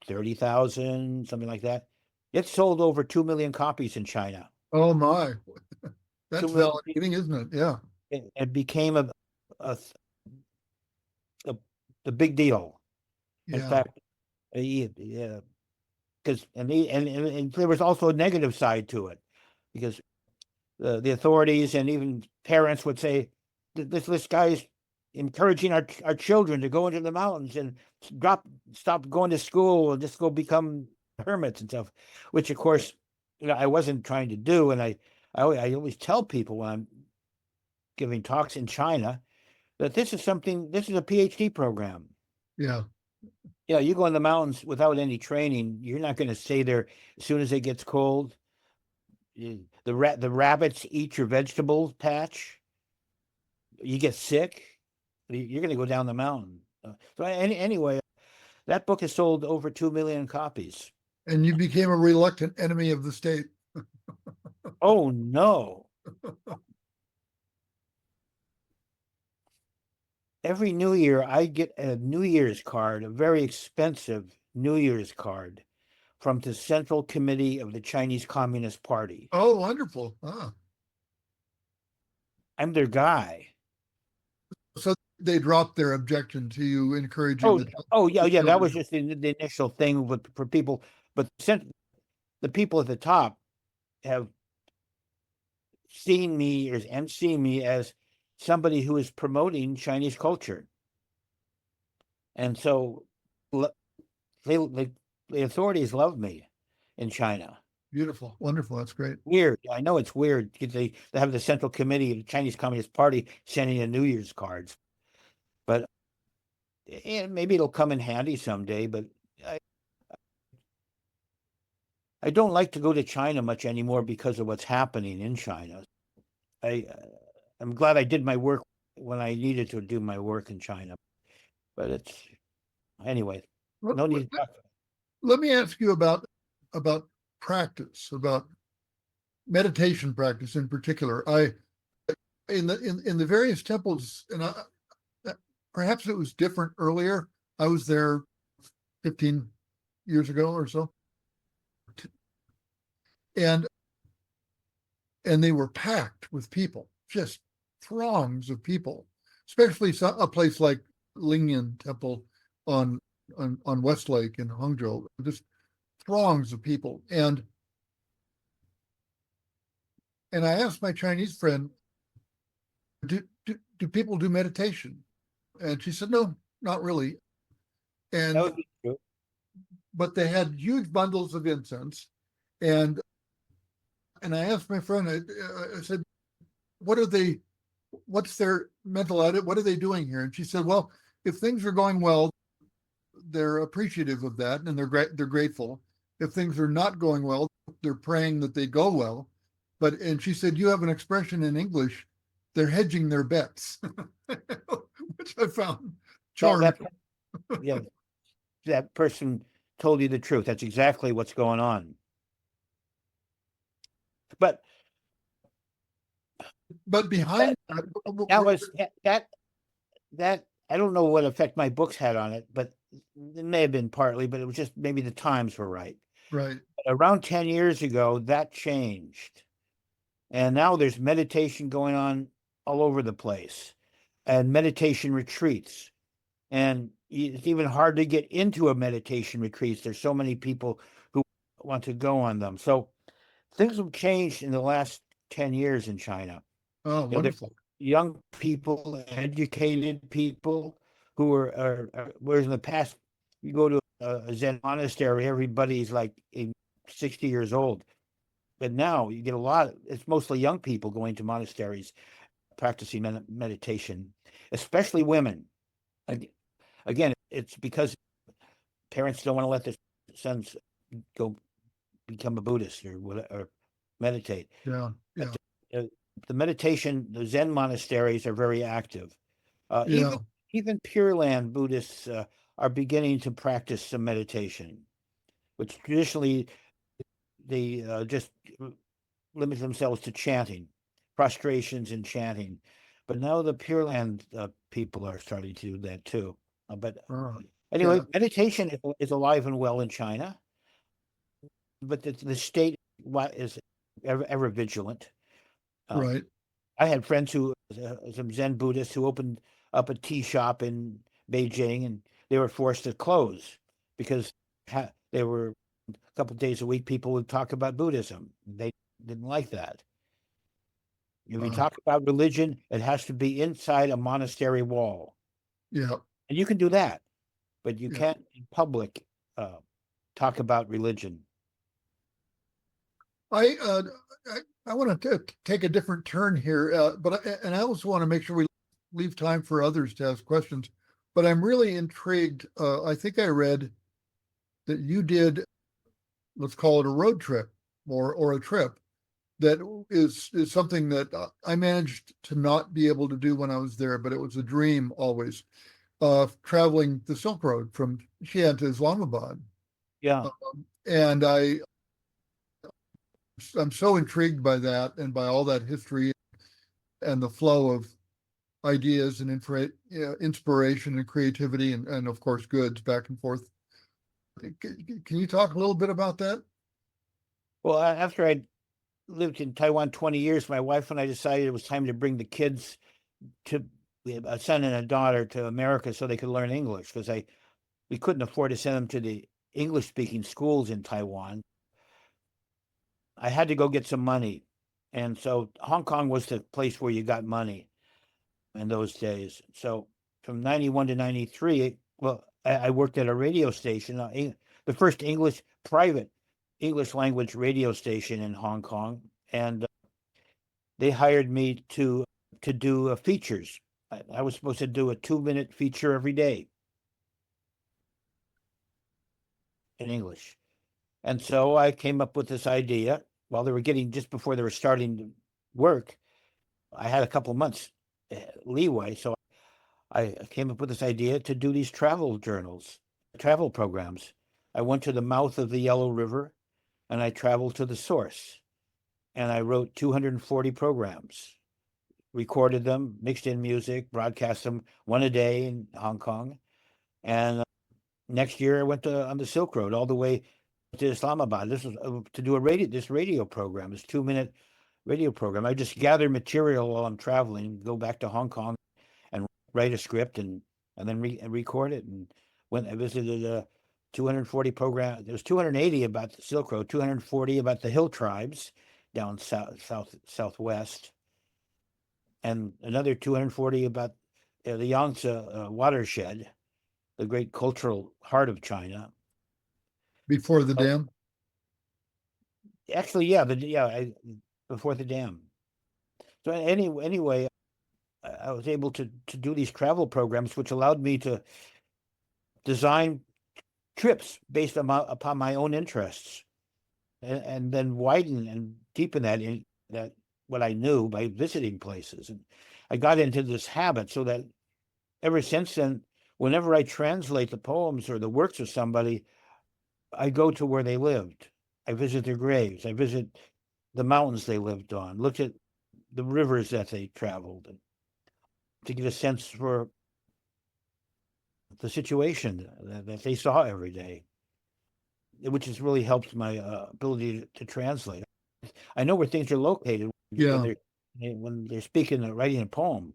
30,000, something like that. It sold over 2 million copies in China. Oh my, that's validating, isn't it? Yeah. It became a big deal. Yeah. In fact, yeah. Because and there was also a negative side to it, because the authorities and even parents would say, this guy's encouraging our children to go into the mountains and stop going to school and just go become hermits and stuff, which of course I wasn't trying to do. And I always tell people when I'm giving talks in China that this is a PhD program. Yeah. Yeah, you go in the mountains without any training. You're not going to stay there as soon as it gets cold. The rabbits eat your vegetable patch. You get sick. You're going to go down the mountain. So anyway, that book has sold over 2 million copies. And you became a reluctant enemy of the state. Oh no! Every New Year, I get a New Year's card, a very expensive New Year's card from the Central Committee of the Chinese Communist Party. Oh, wonderful. Ah. I'm their guy. So they dropped their objection to you encouraging. Yeah. That was just the initial thing for people. But the people at the top have seen me and see me as somebody who is promoting Chinese culture. And so the authorities love me in China. Beautiful. Wonderful. That's great. Weird. I know it's weird. They have the Central Committee of the Chinese Communist Party sending in New Year's cards. But maybe it'll come in handy someday. But I don't like to go to China much anymore because of what's happening in China. I'm glad I did my work when I needed to do my work in China. But anyway, no need to talk. Let me ask you about practice, about meditation practice in particular. In the various temples, and perhaps it was different earlier. I was there 15 years ago or so. and they were packed with people, just throngs of people, especially a place like Lingyan Temple on Westlake in Hangzhou, just throngs of people. And I asked my Chinese friend, do people do meditation? And she said, no, not really. That And would be true. but they had huge bundles of incense, and I asked my friend, I said, what's their mental attitude? What are they doing here? And she said, well, if things are going well, they're appreciative of that and they're grateful. If things are not going well, they're praying that they go well. And she said, you have an expression in English, they're hedging their bets, which I found Well, charming. yeah, that person told you the truth. That's exactly what's going on. But Behind that was that I don't know what effect my books had on it, but it may have been partly, but it was just maybe the times were right. right. Around 10 years ago, that changed. And now there's meditation going on all over the place and meditation retreats. And it's even hard to get into a meditation retreat. There's so many people who want to go on them. So things have changed in the last 10 years in China. Oh, wonderful. Young people, educated people who are whereas in the past, you go to a Zen monastery, everybody's like 60 years old. But now you get it's mostly young people going to monasteries, practicing meditation, especially women. Again, it's because parents don't want to let their sons go become a Buddhist or meditate. Yeah. The meditation, the Zen monasteries are very active. Yeah. Even Pure Land Buddhists are beginning to practice some meditation, which traditionally they just limit themselves to chanting, prostrations and chanting. But now the Pure Land people are starting to do that too. Anyway, meditation is alive and well in China, but the state is ever vigilant. Right. I had friends who, some Zen Buddhists, who opened up a tea shop in Beijing, and they were forced to close because they were a couple of days a week. People would talk about Buddhism. They didn't like that. If you talk about religion, it has to be inside a monastery wall. Yeah. And you can do that, but you can't in public talk about religion. I want to take a different turn here, and I also want to make sure we leave time for others to ask questions. But I'm really intrigued. I think I read that you did, let's call it a road trip or a trip that is something that I managed to not be able to do when I was there, but it was a dream always, traveling the Silk Road from Xi'an to Islamabad. Yeah. And I'm so intrigued by that and by all that history and the flow of ideas and inspiration and creativity and of course goods back and forth. Can you talk a little bit about that? Well, after I lived in Taiwan 20 years, my wife and I decided it was time to bring the kids we have a son and a daughter to America so they could learn English, because we couldn't afford to send them to the English speaking schools in Taiwan. I had to go get some money. And so Hong Kong was the place where you got money in those days. So from 91 to 93, well, I worked at a radio station, the first private English language radio station in Hong Kong. And they hired me to do features. I was supposed to do a 2-minute feature every day in English. And so I came up with this idea while just before they were starting to work. I had a couple of months leeway. So I came up with this idea to do these travel programs. I went to the mouth of the Yellow River and I traveled to the source, and I wrote 240 programs, recorded them, mixed in music, broadcast them one a day in Hong Kong. And next year I went on the Silk Road all the way to Islamabad. This was to do this radio program, this 2-minute radio program. I just gather material while I'm traveling, go back to Hong Kong and write a script and then record it. And when I visited 240 program, there was 280 about the Silk Road, 240 about the hill tribes down southwest, and another 240 about the Yangtze watershed, the great cultural heart of China. Before the dam? Actually, yeah, before the dam. So anyway, I was able to do these travel programs, which allowed me to design trips based upon my own interests, and then widen and deepen that what I knew by visiting places. And I got into this habit so that ever since then, whenever I translate the poems or the works of somebody, I go to where they lived. I visit their graves. I visit the mountains they lived on, look at the rivers that they traveled, and to get a sense for the situation that they saw every day, which has really helped my ability to translate. I know where things are located when they're speaking or writing a poem.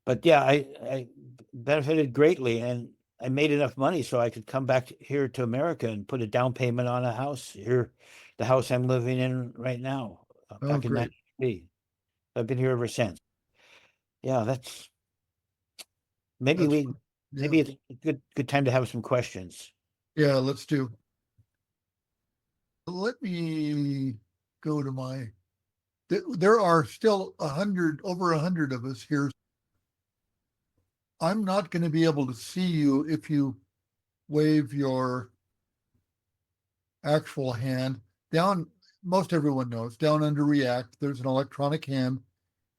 But yeah, I benefited greatly, and I made enough money so I could come back here to America and put a down payment on a house here, the house I'm living in right now, back in Great. 1993. I've been here ever since. Yeah, maybe it's a good time to have some questions. Yeah, let's do. Let me go to there are still over 100 of us here. I'm not going to be able to see you if you wave your actual hand down. Most everyone knows down under React, there's an electronic hand,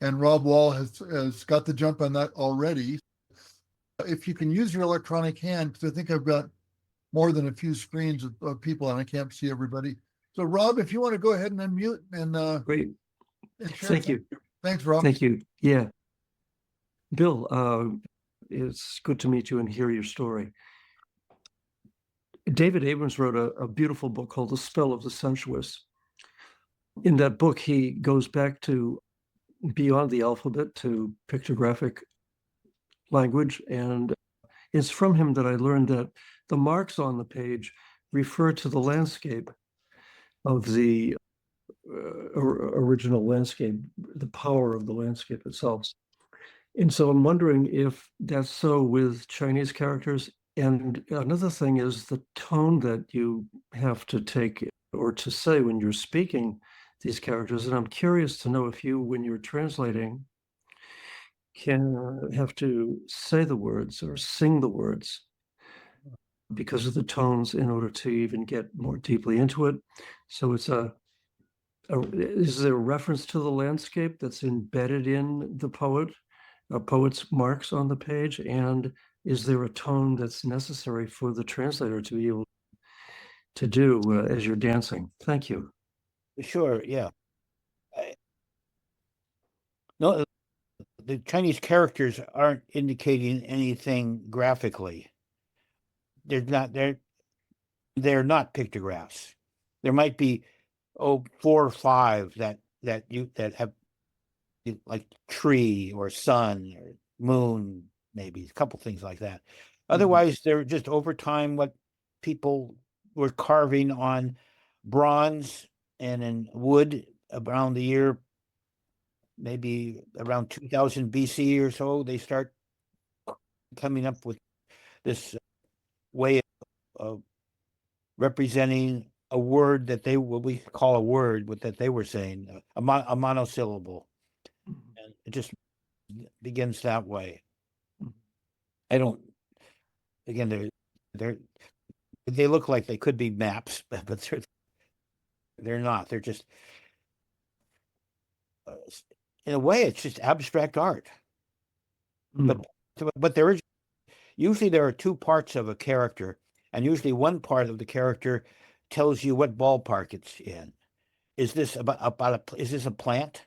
and Rob Wall has got the jump on that already. If you can use your electronic hand, because I think I've got more than a few screens of people and I can't see everybody. So Rob, if you want to go ahead and unmute and great. Thank you. Thanks, Rob. Thank you. Yeah. Bill, it's good to meet you and hear your story. David Abrams wrote a beautiful book called The Spell of the Sensuous. In that book, he goes back to beyond the alphabet to pictographic language. And it's from him that I learned that the marks on the page refer to the landscape of the original landscape, the power of the landscape itself. And so I'm wondering if that's so with Chinese characters. And another thing is the tone that you have to take or to say when you're speaking these characters. And I'm curious to know if you, when you're translating, can have to say the words or sing the words because of the tones in order to even get more deeply into it. So it's is there a reference to the landscape that's embedded in the poet's marks on the page? And is there a tone that's necessary for the translator to be able to do as you're dancing? Thank you. Sure, yeah. No, the Chinese characters aren't indicating anything graphically. They're not pictographs. There might be 4 or 5 that have like tree or sun or moon, maybe a couple things like that. Otherwise, they're just over time what people were carving on bronze and in wood around the year, maybe around 2000 BC or so. They start coming up with this way of representing a word that what we call a word, that they were saying, a monosyllable. And it just begins that way. Again, they look like they could be maps, but they're not. They're just, in a way, it's just abstract art. But usually there are 2 parts of a character, and usually one part of the character tells you what ballpark it's in. Is this is this a plant?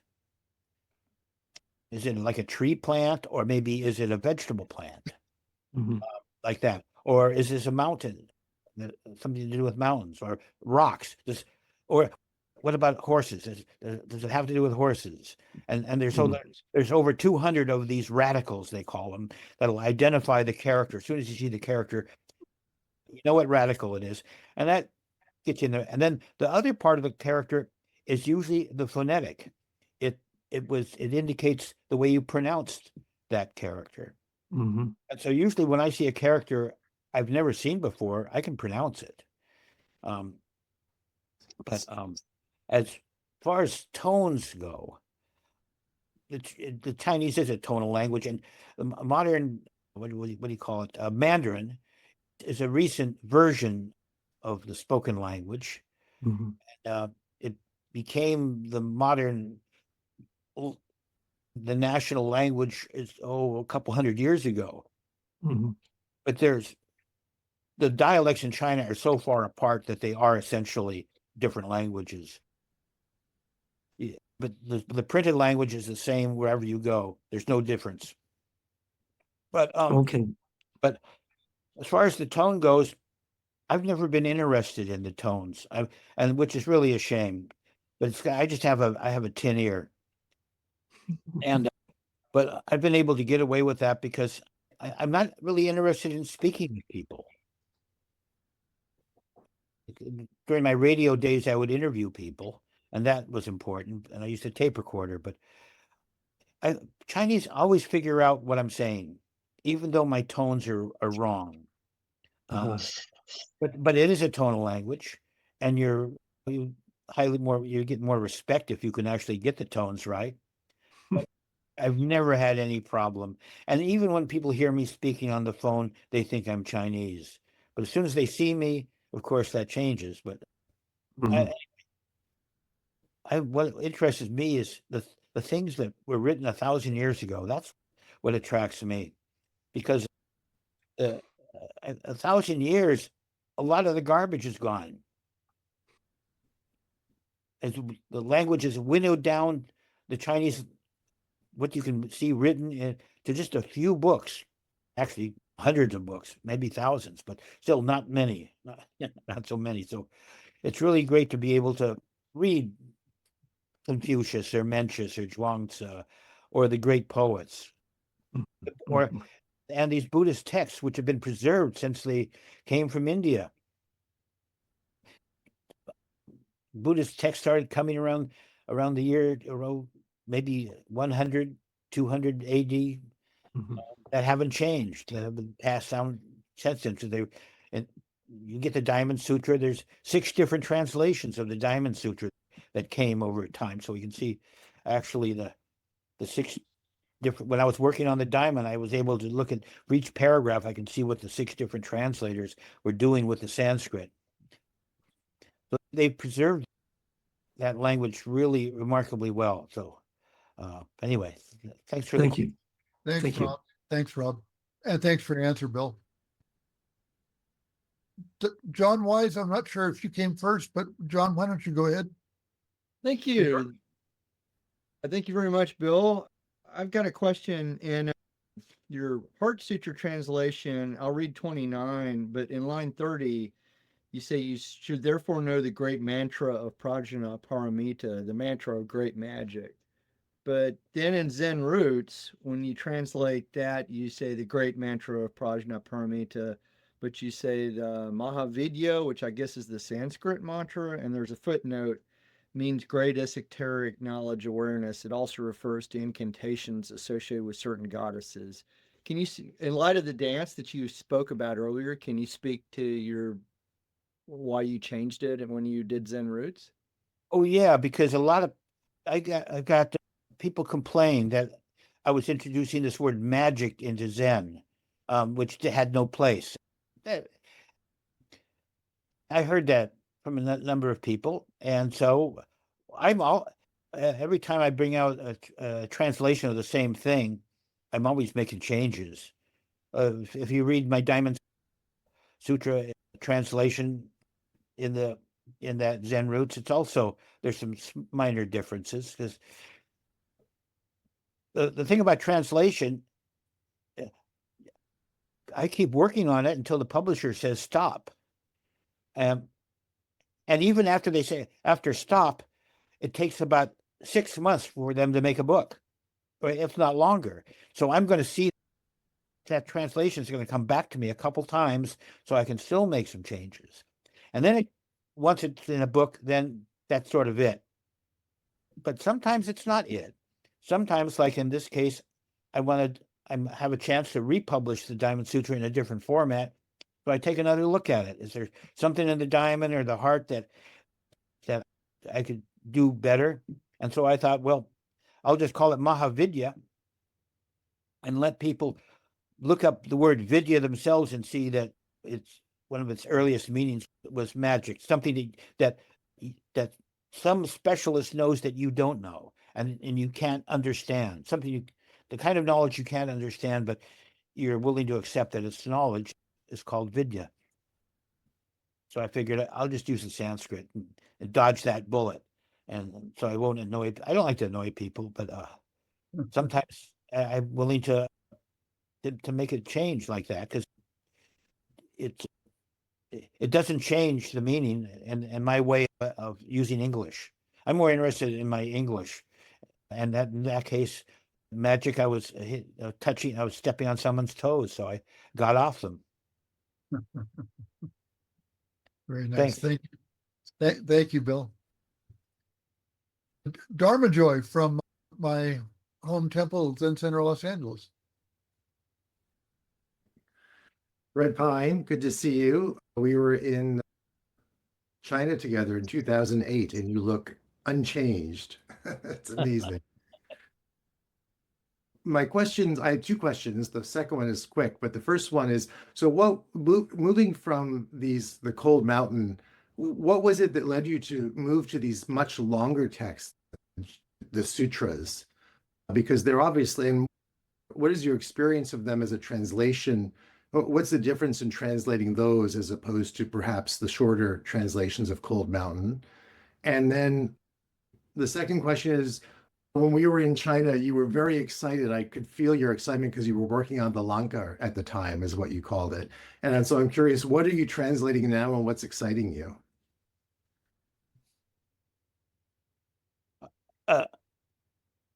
Is it like a tree plant, or maybe is it a vegetable plant? Like that? Or is this a mountain? something to do with mountains or rocks. Or what about horses? Does it have to do with horses? And there's over 200 of these radicals, they call them, that'll identify the character. As soon as you see the character, you know what radical it is, and that gets you in there. And then the other part of the character is usually the phonetic. It indicates the way you pronounced that character. Mm-hmm. And so usually when I see a character I've never seen before, I can pronounce it. But as far as tones go, the Chinese is a tonal language, and the modern, what do you call it? Mandarin is a recent version of the spoken language. Mm-hmm. It became the national language is a couple hundred years ago. Mm-hmm. But the dialects in China are so far apart that they are essentially different languages. Yeah, but the printed language is the same wherever you go. There's no difference. But Okay. But as far as the tone goes, I've never been interested in the tones. And which is really a shame. But I just have a tin ear. And but I've been able to get away with that because I'm not really interested in speaking to people. During my radio days, I would interview people, and that was important. And I used a tape recorder, but Chinese always figure out what I'm saying, even though my tones are wrong. But it is a tonal language, and you get more respect if you can actually get the tones right. But I've never had any problem. And even when people hear me speaking on the phone, they think I'm Chinese. But as soon as they see me, of course, that changes. But Mm-hmm. what interests me is the things that were written 1,000 years ago. That's what attracts me, because 1,000 years, a lot of the garbage is gone. As the language is winnowed down, the Chinese, what you can see written to just a few books, actually hundreds of books, maybe thousands, but still not many, not so many. So it's really great to be able to read Confucius or Mencius or Zhuangzi or the great poets, and these Buddhist texts, which have been preserved since they came from India. Buddhist texts started coming around the year maybe 100, 200 AD. That haven't changed. That have been passed down since then. So and you get the Diamond Sutra. There's 6 different translations of the Diamond Sutra that came over time. So you can see actually the 6 different. When I was working on the Diamond, I was able to look at for each paragraph. I can see what the 6 different translators were doing with the Sanskrit. So they preserved that language really remarkably well. So anyway, thanks for Thank you. Thanks, Thank you. Rob. Thanks, Rob. And thanks for your answer, Bill. John Wise, I'm not sure if you came first, but John, why don't you go ahead? Thank you. Thank you very much, Bill. I've got a question in your Heart Sutra translation. I'll read 29, but in line 30, you say you should therefore know the great mantra of prajna paramita, the mantra of great magic. But then in Zen Roots, when you translate that, you say the great mantra of prajna paramita, but you say the Mahavidya, which I guess is the Sanskrit mantra, and there's a footnote, means great esoteric knowledge awareness. It also refers to incantations associated with certain goddesses. Can you, in light of the dance that you spoke about earlier, can you speak to why you changed it and when you did Zen Roots? Oh yeah, because I got people complain that I was introducing this word magic into Zen, which had no place. I heard that from a number of people, and so every time I bring out a translation of the same thing, I'm always making changes. If you read my Diamond Sutra translation in that Zen Roots, it's also there's some minor differences, because the thing about translation, I keep working on it until the publisher says stop. And even after they say, after stop, it takes about 6 months for them to make a book, or if not longer. So I'm going to see that translation is going to come back to me a couple times so I can still make some changes. And then once it's in a book, then that's sort of it. But sometimes it's not it. Sometimes, like in this case, I have a chance to republish the Diamond Sutra in a different format. So I take another look at it. Is there something in the diamond or the heart that I could do better? And so I thought, well, I'll just call it Mahavidya and let people look up the word vidya themselves and see that it's one of its earliest meanings was magic, something that some specialist knows that you don't know and you can't understand, the kind of knowledge you can't understand, but you're willing to accept that it's knowledge, is called vidya. So I figured I'll just use the Sanskrit and dodge that bullet. And so I won't annoy, I don't like to annoy people, but sometimes I'm willing to make a change like that, because it doesn't change the meaning and my way of using English. I'm more interested in my English, and that in that case, magic, I was touching, I was stepping on someone's toes, so I got off them. Very nice. Thanks. Thank you, Bill. Dharma Joy from my home temple, Zen Center, Los Angeles. Red Pine, good to see you. We were in China together in 2008, and you look unchanged. It's amazing. My questions, I have two questions. The second one is quick, but the first one is, so moving from the cold mountain, what was it that led you to move to these much longer texts, the sutras? Because they're obviously, and what is your experience of them as a translation? What's the difference in translating those as opposed to perhaps the shorter translations of Cold Mountain? And then the second question is, when we were in China, you were very excited. I could feel your excitement because you were working on the Lanka at the time, is what you called it. And so I'm curious, what are you translating now and what's exciting you?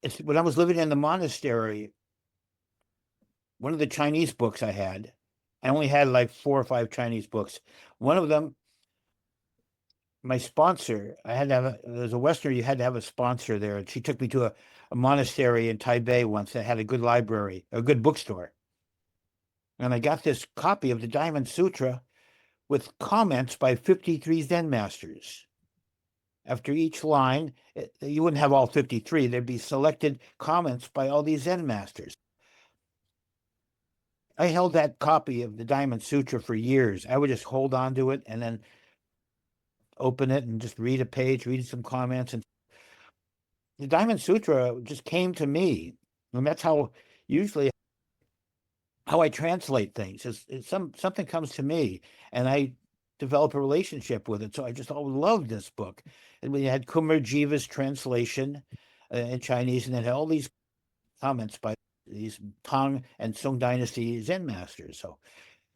It's when I was living in the monastery, one of the Chinese books I only had like 4 or 5 Chinese books. One of them, my sponsor, there's a Westerner, you had to have a sponsor there. And she took me to a monastery in Taipei once that had a good library, a good bookstore. And I got this copy of the Diamond Sutra with comments by 53 Zen masters. After each line, you wouldn't have all 53. There'd be selected comments by all these Zen masters. I held that copy of the Diamond Sutra for years. I would just hold on to it and then open it and just read a page, read some comments. And the Diamond Sutra just came to me. And that's how I translate things. Something comes to me and I develop a relationship with it. So I just always loved this book. And we had Kumar Jiva's translation in Chinese, and it had all these comments by these Tang and Song Dynasty Zen masters. So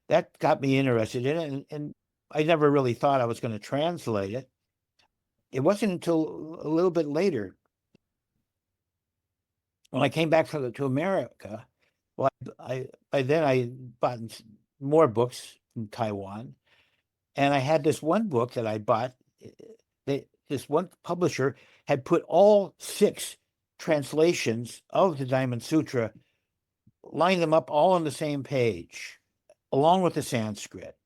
that got me interested in it. And I never really thought I was going to translate it. It wasn't until a little bit later, when I came back to America. Well, by then I bought more books from Taiwan, and I had this one book that I bought. This one publisher had put all 6 translations of the Diamond Sutra, lined them up all on the same page, along with the Sanskrit.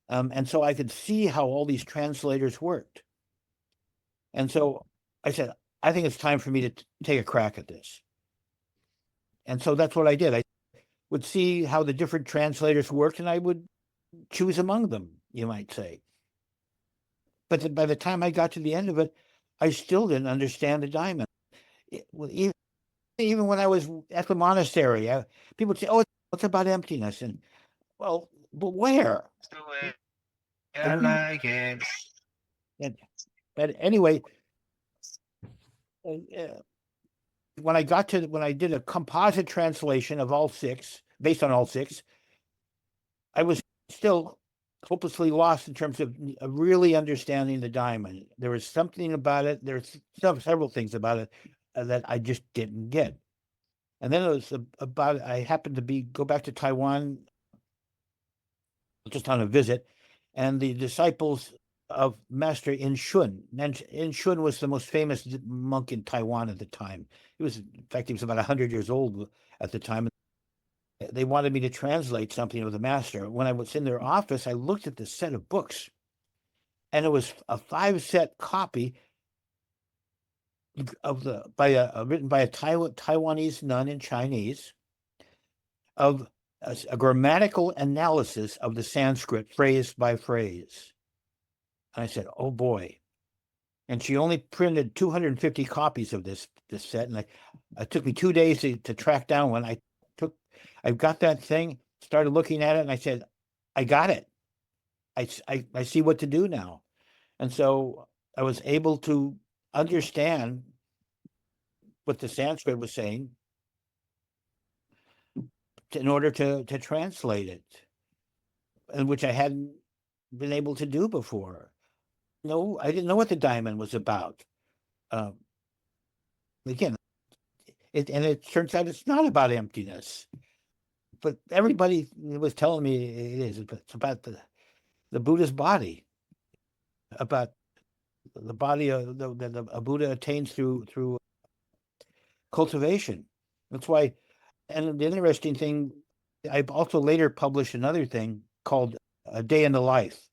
And so I could see how all these translators worked. And so I said, I think it's time for me to take a crack at this. And so that's what I did. I would see how the different translators worked, and I would choose among them, you might say. But by the time I got to the end of it, I still didn't understand the diamond. Even when I was at the monastery, people would say, "Oh, it's about emptiness." And well, but where? I like it. But anyway, when I did a composite translation of all 6, based on all 6, I was still hopelessly lost in terms of really understanding the diamond. There was something about it. There's several things about it that I just didn't get. And then it was about, I happened to go back to Taiwan just on a visit, and the disciples of Master In Shun. And In Shun was the most famous monk in Taiwan at the time. In fact, he was about 100 years old at the time. They wanted me to translate something of the master. When I was in their office, I looked at the set of books, and it was a 5-set copy of written by a Taiwanese nun in Chinese of a grammatical analysis of the Sanskrit phrase by phrase. And I said, "Oh boy!" And she only printed 250 copies of this set, and it took me 2 days to track down one. I got that thing, started looking at it, and I said, "I got it. I see what to do now." And so I was able to understand what the Sanskrit was saying in order to translate it, and which I hadn't been able to do before. No, I didn't know what the diamond was about. Again, it turns out it's not about emptiness. But everybody was telling me it is. It's about the Buddha's body, about the body that a Buddha attains through cultivation. That's why. And the interesting thing, I also later published another thing called A Day in the Life,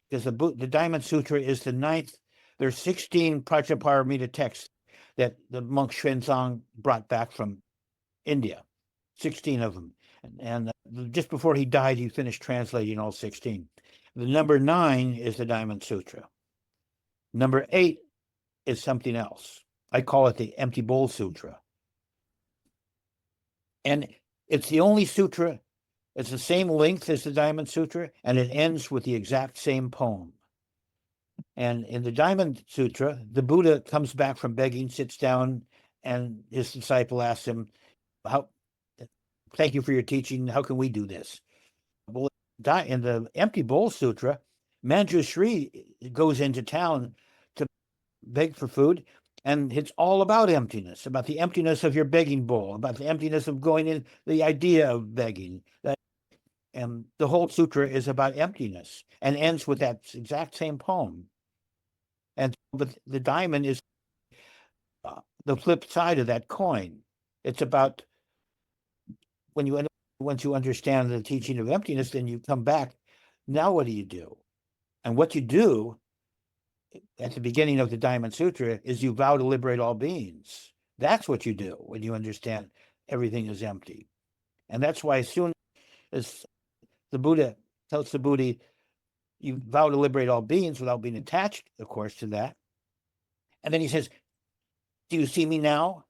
because the Diamond Sutra is the 9th. There's 16 Prajnaparamita texts that the monk Xuanzang brought back from India, 16 of them. And just before he died, he finished translating all 16. The number 9 is the Diamond Sutra. Number 8 is something else. I call it the Empty Bowl Sutra. And it's the only sutra, it's the same length as the Diamond Sutra, and it ends with the exact same poem. And in the Diamond Sutra, the Buddha comes back from begging, sits down, and his disciple asks him, "Thank you for your teaching. How can we do this?" Well, in the Empty Bowl Sutra, Manjushri goes into town to beg for food, and it's all about emptiness, about the emptiness of your begging bowl, about the emptiness of going in, the idea of begging. And the whole sutra is about emptiness and ends with that exact same poem. But the diamond is the flip side of that coin. It's about once you understand the teaching of emptiness, then you come back. Now what do you do? And what you do at the beginning of the Diamond Sutra is you vow to liberate all beings. That's what you do when you understand everything is empty. And that's why as soon as the Buddha tells the Buddha, you vow to liberate all beings without being attached, of course, to that. And then he says, "Do you see me now?"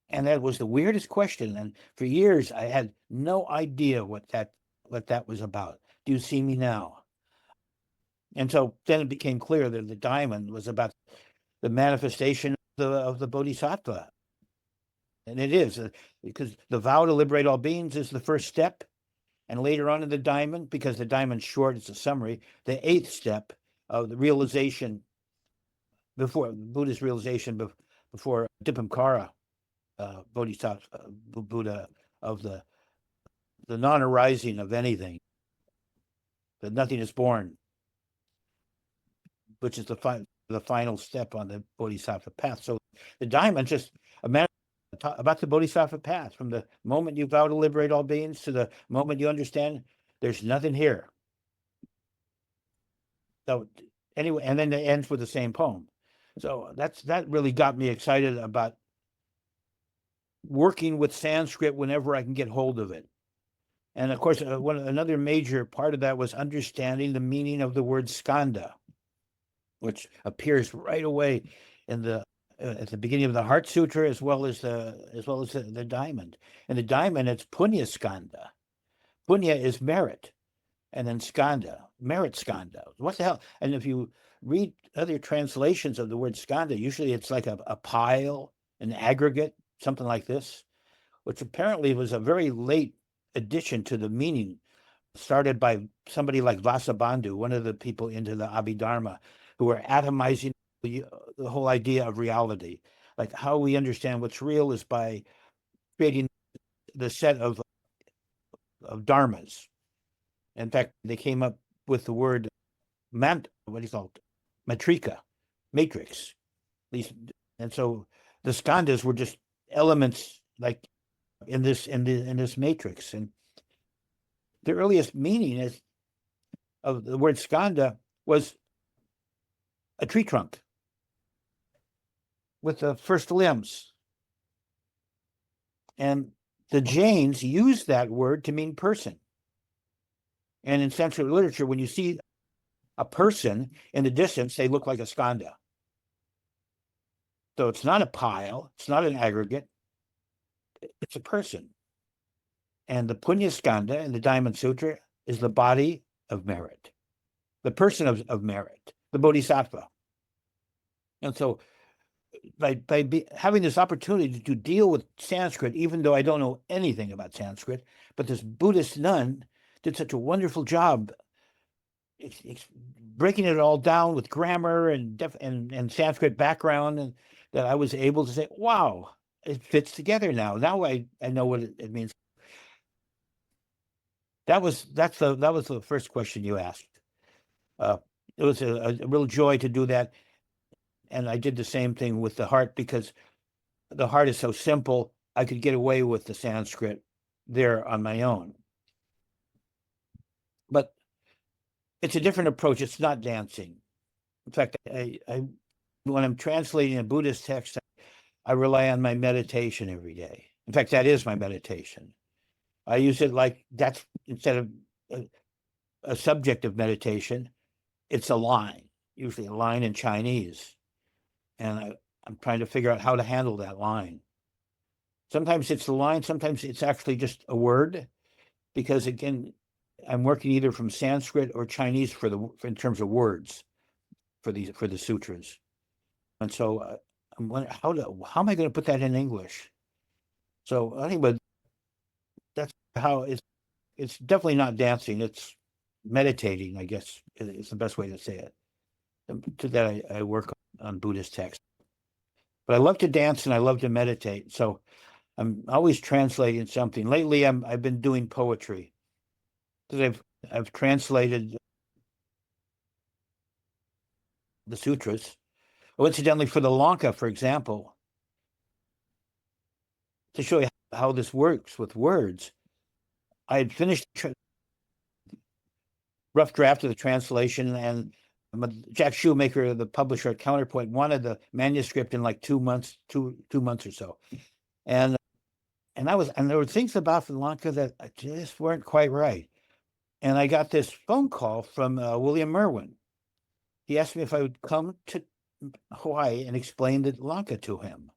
And that was the weirdest question. And for years, I had no idea what that was about. Do you see me now? And so then it became clear that the diamond was about the manifestation of the bodhisattva. And it is, because the vow to liberate all beings is the first step. And later on in the diamond, because the diamond's short, it's a summary, the 8th step of the realization, before Buddha's realization, before Dipankara, bodhisattva, Buddha, of the non-arising of anything, that nothing is born, which is the final step on the bodhisattva path. So the diamond just about the bodhisattva path, from the moment you vow to liberate all beings to the moment you understand there's nothing here. So anyway, and then it ends with the same poem. So that really got me excited about working with Sanskrit whenever I can get hold of it. And of course, another major part of that was understanding the meaning of the word skanda, which appears right away in at the beginning of the Heart Sutra, as well as the diamond. And the diamond, it's punya skanda. Punya is merit, and then skanda, merit skanda. What the hell? And if you read other translations of the word skanda, usually it's like a pile, an aggregate, something like this, which apparently was a very late addition to the meaning started by somebody like Vasubandhu, one of the people into the Abhidharma, who were atomizing the whole idea of reality. Like how we understand what's real is by creating the set of dharmas. In fact, they came up with the word what do you call it? Matrika, matrix. These, and so the skandhas were just elements like in this matrix. And the earliest meaning of the word skandha was a tree trunk with the first limbs. And the Jains used that word to mean person. And in Sanskrit literature, when you see a person in the distance, they look like a skandha. So it's not a pile, it's not an aggregate, it's a person. And the Punya Skandha in the Diamond Sutra is the body of merit, the person of merit, the Bodhisattva. And so by having this opportunity to deal with Sanskrit, even though I don't know anything about Sanskrit, but this Buddhist nun did such a wonderful job breaking it all down with grammar and Sanskrit background, and that I was able to say, wow, it fits together now. Now I know what it means. That was the first question you asked. It was a real joy to do that. And I did the same thing with the heart, because the heart is so simple, I could get away with the Sanskrit there on my own. But it's a different approach. It's not dancing. In fact, I when I'm translating a Buddhist text, I rely on my meditation every day. In fact, that is my meditation. I use it like that's, instead of a subject of meditation, it's a line, usually a line in Chinese. And I'm trying to figure out how to handle that line. Sometimes it's the line, sometimes it's actually just a word, because again, I'm working either from Sanskrit or Chinese in terms of words for the sutras. And so I'm wondering how am I going to put that in English? So anyway, that's how it's definitely not dancing. It's meditating, I guess, is the best way to say it. And to that, I work on Buddhist texts. But I love to dance and I love to meditate. So I'm always translating something. Lately, I've been doing poetry, because I've translated the sutras. Oh, incidentally, for the Lanka, for example, to show you how this works with words, I had finished rough draft of the translation, and Jack Shoemaker, the publisher at Counterpoint, wanted the manuscript in like 2 months, two months or so, and there were things about Sri Lanka that just weren't quite right. And I got this phone call from William Merwin. He asked me if I would come to Hawaii and explain the Lanka to him,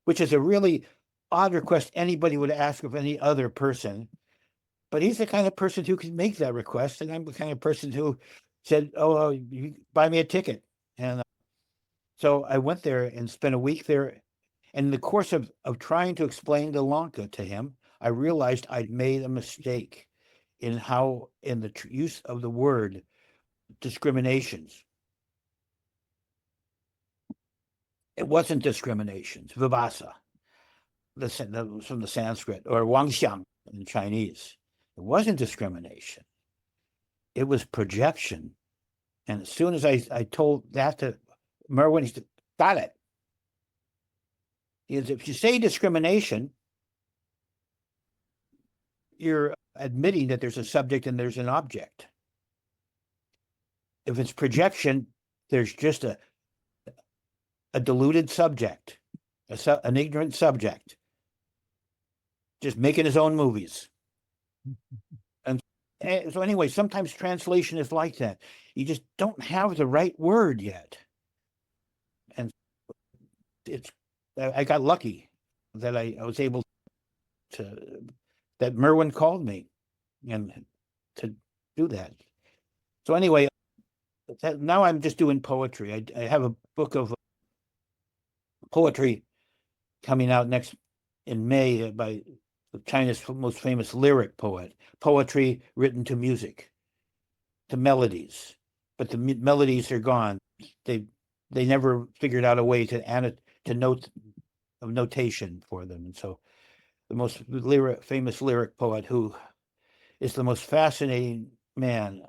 which is a really odd request anybody would ask of any other person. But he's the kind of person who can make that request, and I'm the kind of person who said, "Oh, you buy me a ticket." And so I went there and spent a week there. And in the course of trying to explain the Lanka to him, I realized I'd made a mistake in the use of the word discriminations. It wasn't discriminations, vibhasa, from the Sanskrit, or wangxiang in Chinese. It wasn't discrimination. It was projection. And as soon as I told that to Merwin, he said, got it. Because if you say discrimination, you're admitting that there's a subject and there's an object. If it's projection, there's just a deluded subject, an ignorant subject, just making his own movies. And so anyway, sometimes translation is like that. You just don't have the right word yet. And I got lucky that I was able that Merwin called me and to do that. So anyway, now I'm just doing poetry. I have a book of poetry coming out in May by China's most famous lyric poet, poetry written to music, to melodies, but the melodies are gone. They never figured out a way to note of notation for them, and so the most famous lyric poet, who is the most fascinating man.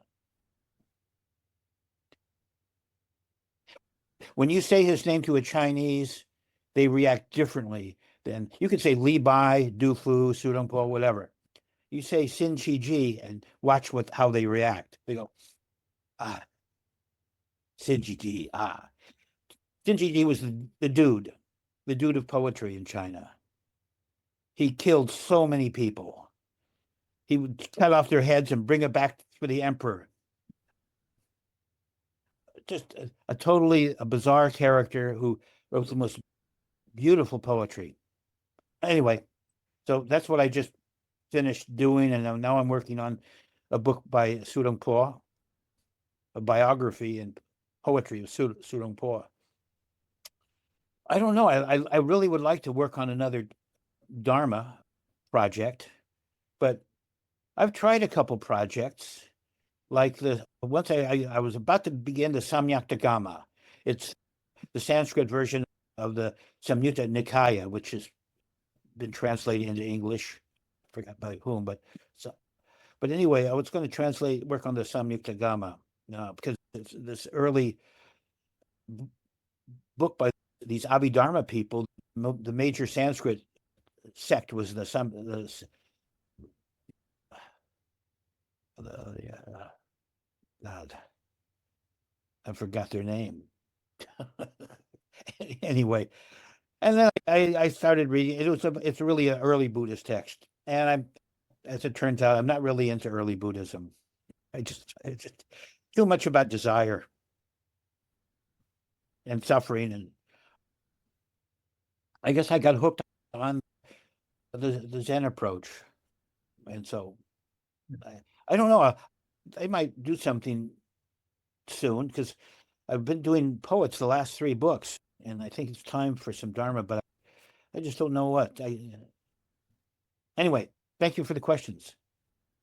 When you say his name to a Chinese, they react differently than you could say Li Bai, Du Fu, Su Dong Po, whatever. You say Xin Chi Ji and watch how they react. They go, ah, Xin Chi Ji, ah. Xin Chi Ji was the dude of poetry in China. He killed so many people. He would cut off their heads and bring it back for the emperor. Just a totally bizarre character who wrote the most beautiful poetry. Anyway, so that's what I just finished doing, and now I'm working on a book by Su Dong Po, a biography and poetry of Su Dong Po. I don't know. I really would like to work on another Dharma project, but I've tried a couple projects. Like once I was about to begin the Samyutta-gama. It's the Sanskrit version of the Samyutta Nikaya, which has been translated into English. I forgot by whom, but anyway, I was going to work on the Samyutta-gama because it's this early book by these Abhidharma people. The major Sanskrit sect was God, I forgot their name. Anyway, and then I started reading. It's really an early Buddhist text, and as it turns out, I'm not really into early Buddhism. It's just too much about desire and suffering, and I guess I got hooked on the Zen approach, and so I don't know. I might do something soon because I've been doing poets the last 3 books, and I think it's time for some Dharma, but I just don't know what. Anyway, thank you for the questions.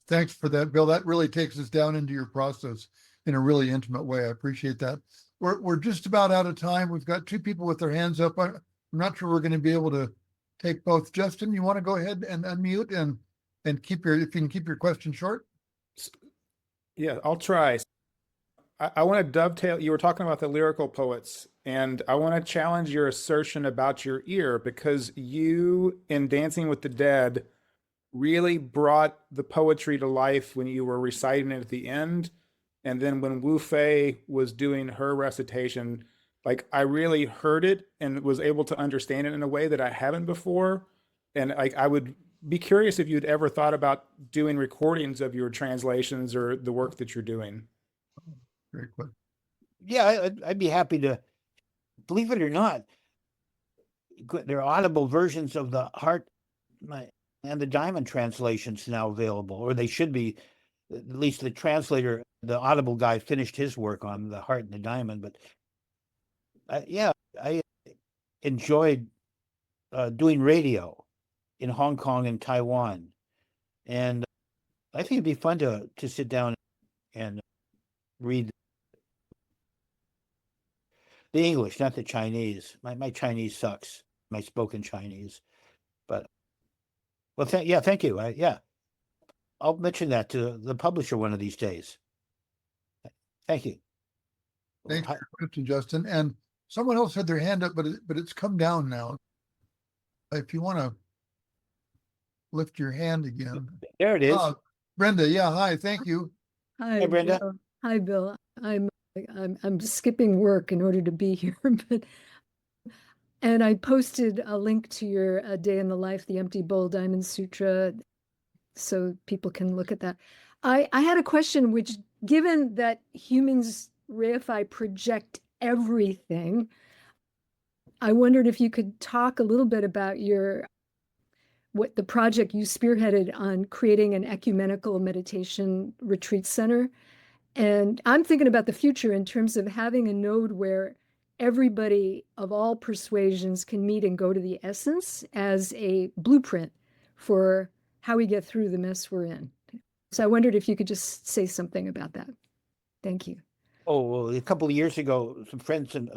Thanks for that, Bill. That really takes us down into your process in a really intimate way. I appreciate that. We're just about out of time. We've got 2 people with their hands up. I'm not sure we're going to be able to take both. Justin, you want to go ahead and unmute and if you can keep your question short? Yeah, I'll try. I want to dovetail. You were talking about the lyrical poets, and I want to challenge your assertion about your ear, because you, in Dancing with the Dead, really brought the poetry to life when you were reciting it at the end. And then when Wu Fei was doing her recitation, like, I really heard it and was able to understand it in a way that I haven't before. And like, I would be curious if you'd ever thought about doing recordings of your translations or the work that you're doing. Very quick. Yeah, I'd be happy to. Believe it or not, there are audible versions of the Heart and the Diamond translations now available, or they should be. At least the translator, the Audible guy, finished his work on the Heart and the Diamond. But I enjoyed doing radio in Hong Kong and Taiwan, and I think it'd be fun to sit down and read the English, not the Chinese. My Chinese sucks. My spoken Chinese, but well, thank you. I'll mention that to the publisher one of these days. Thank you. Thanks for your question, Justin. And someone else had their hand up, but it's come down now. If you want to lift your hand again. There it is. Brenda, yeah, hi, thank you. Hi, Hey, Brenda. Bill. Hi, Bill. I'm skipping work in order to be here, and I posted a link to your Day in the Life, the Empty Bowl Diamond Sutra, so people can look at that. I had a question, which, given that humans reify project everything, I wondered if you could talk a little bit about what the project you spearheaded on creating an ecumenical meditation retreat center. And I'm thinking about the future in terms of having a node where everybody of all persuasions can meet and go to the essence as a blueprint for how we get through the mess we're in. So I wondered if you could just say something about that. Thank you. Oh, well, a couple of years ago, some friends of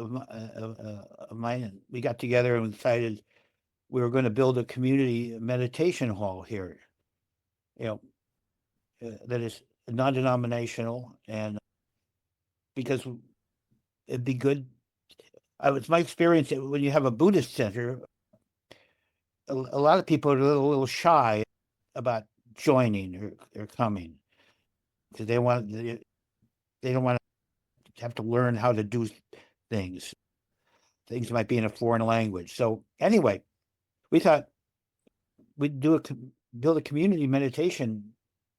mine, we got together and decided we were going to build a community meditation hall here, that is non-denominational, and because it'd be good. It's my experience that when you have a Buddhist center, a lot of people are a little shy about joining or coming because they don't want to have to learn how to do things. Things might be in a foreign language. So anyway, we thought we'd build a community meditation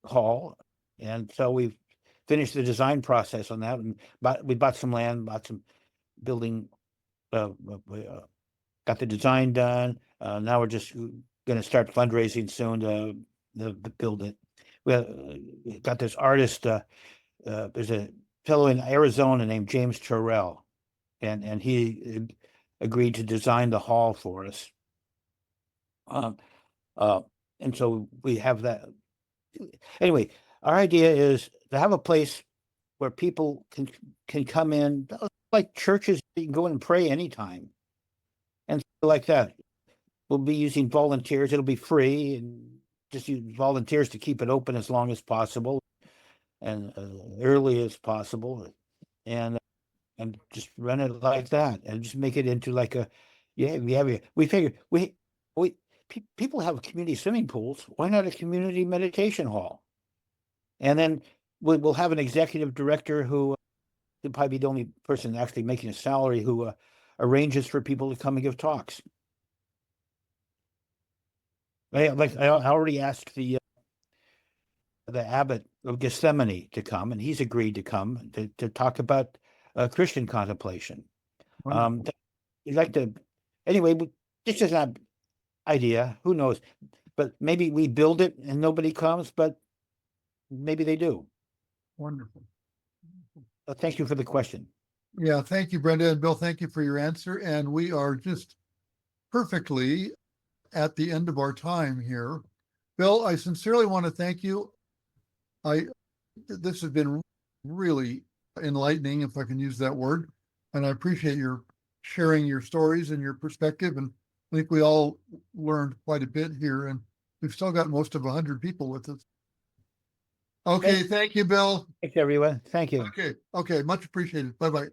hall, and so we finished the design process on that, and we bought some land, bought some building, got the design done. Now we're just going to start fundraising soon to build it. We got this artist. There's a fellow in Arizona named James Turrell, and he agreed to design the hall for us. And so we have that. Anyway, our idea is to have a place where people can come in, like churches. You can go in and pray anytime, and like that. We'll be using volunteers. It'll be free, and just use volunteers to keep it open as long as possible and early as possible, and just run it like that, and just make it into like we figure people have community swimming pools. Why not a community meditation hall? And then we'll have an executive director who will probably be the only person actually making a salary, who arranges for people to come and give talks. I already asked the abbot of Gethsemane to come, and he's agreed to come to talk about Christian contemplation. You'd like to, anyway. This is an idea. Who knows? But maybe we build it and nobody comes, but maybe they do. Wonderful. Thank you for the question. Yeah, thank you, Brenda, and Bill, thank you for your answer. And we are just perfectly at the end of our time here. Bill, I sincerely want to thank you. This has been really enlightening, if I can use that word, and I appreciate your sharing your stories and your perspective. And I think we all learned quite a bit here, and we've still got most of 100 people with us. Okay, thank you, Bill. Thanks, everyone. Thank you. Okay, much appreciated. Bye-bye.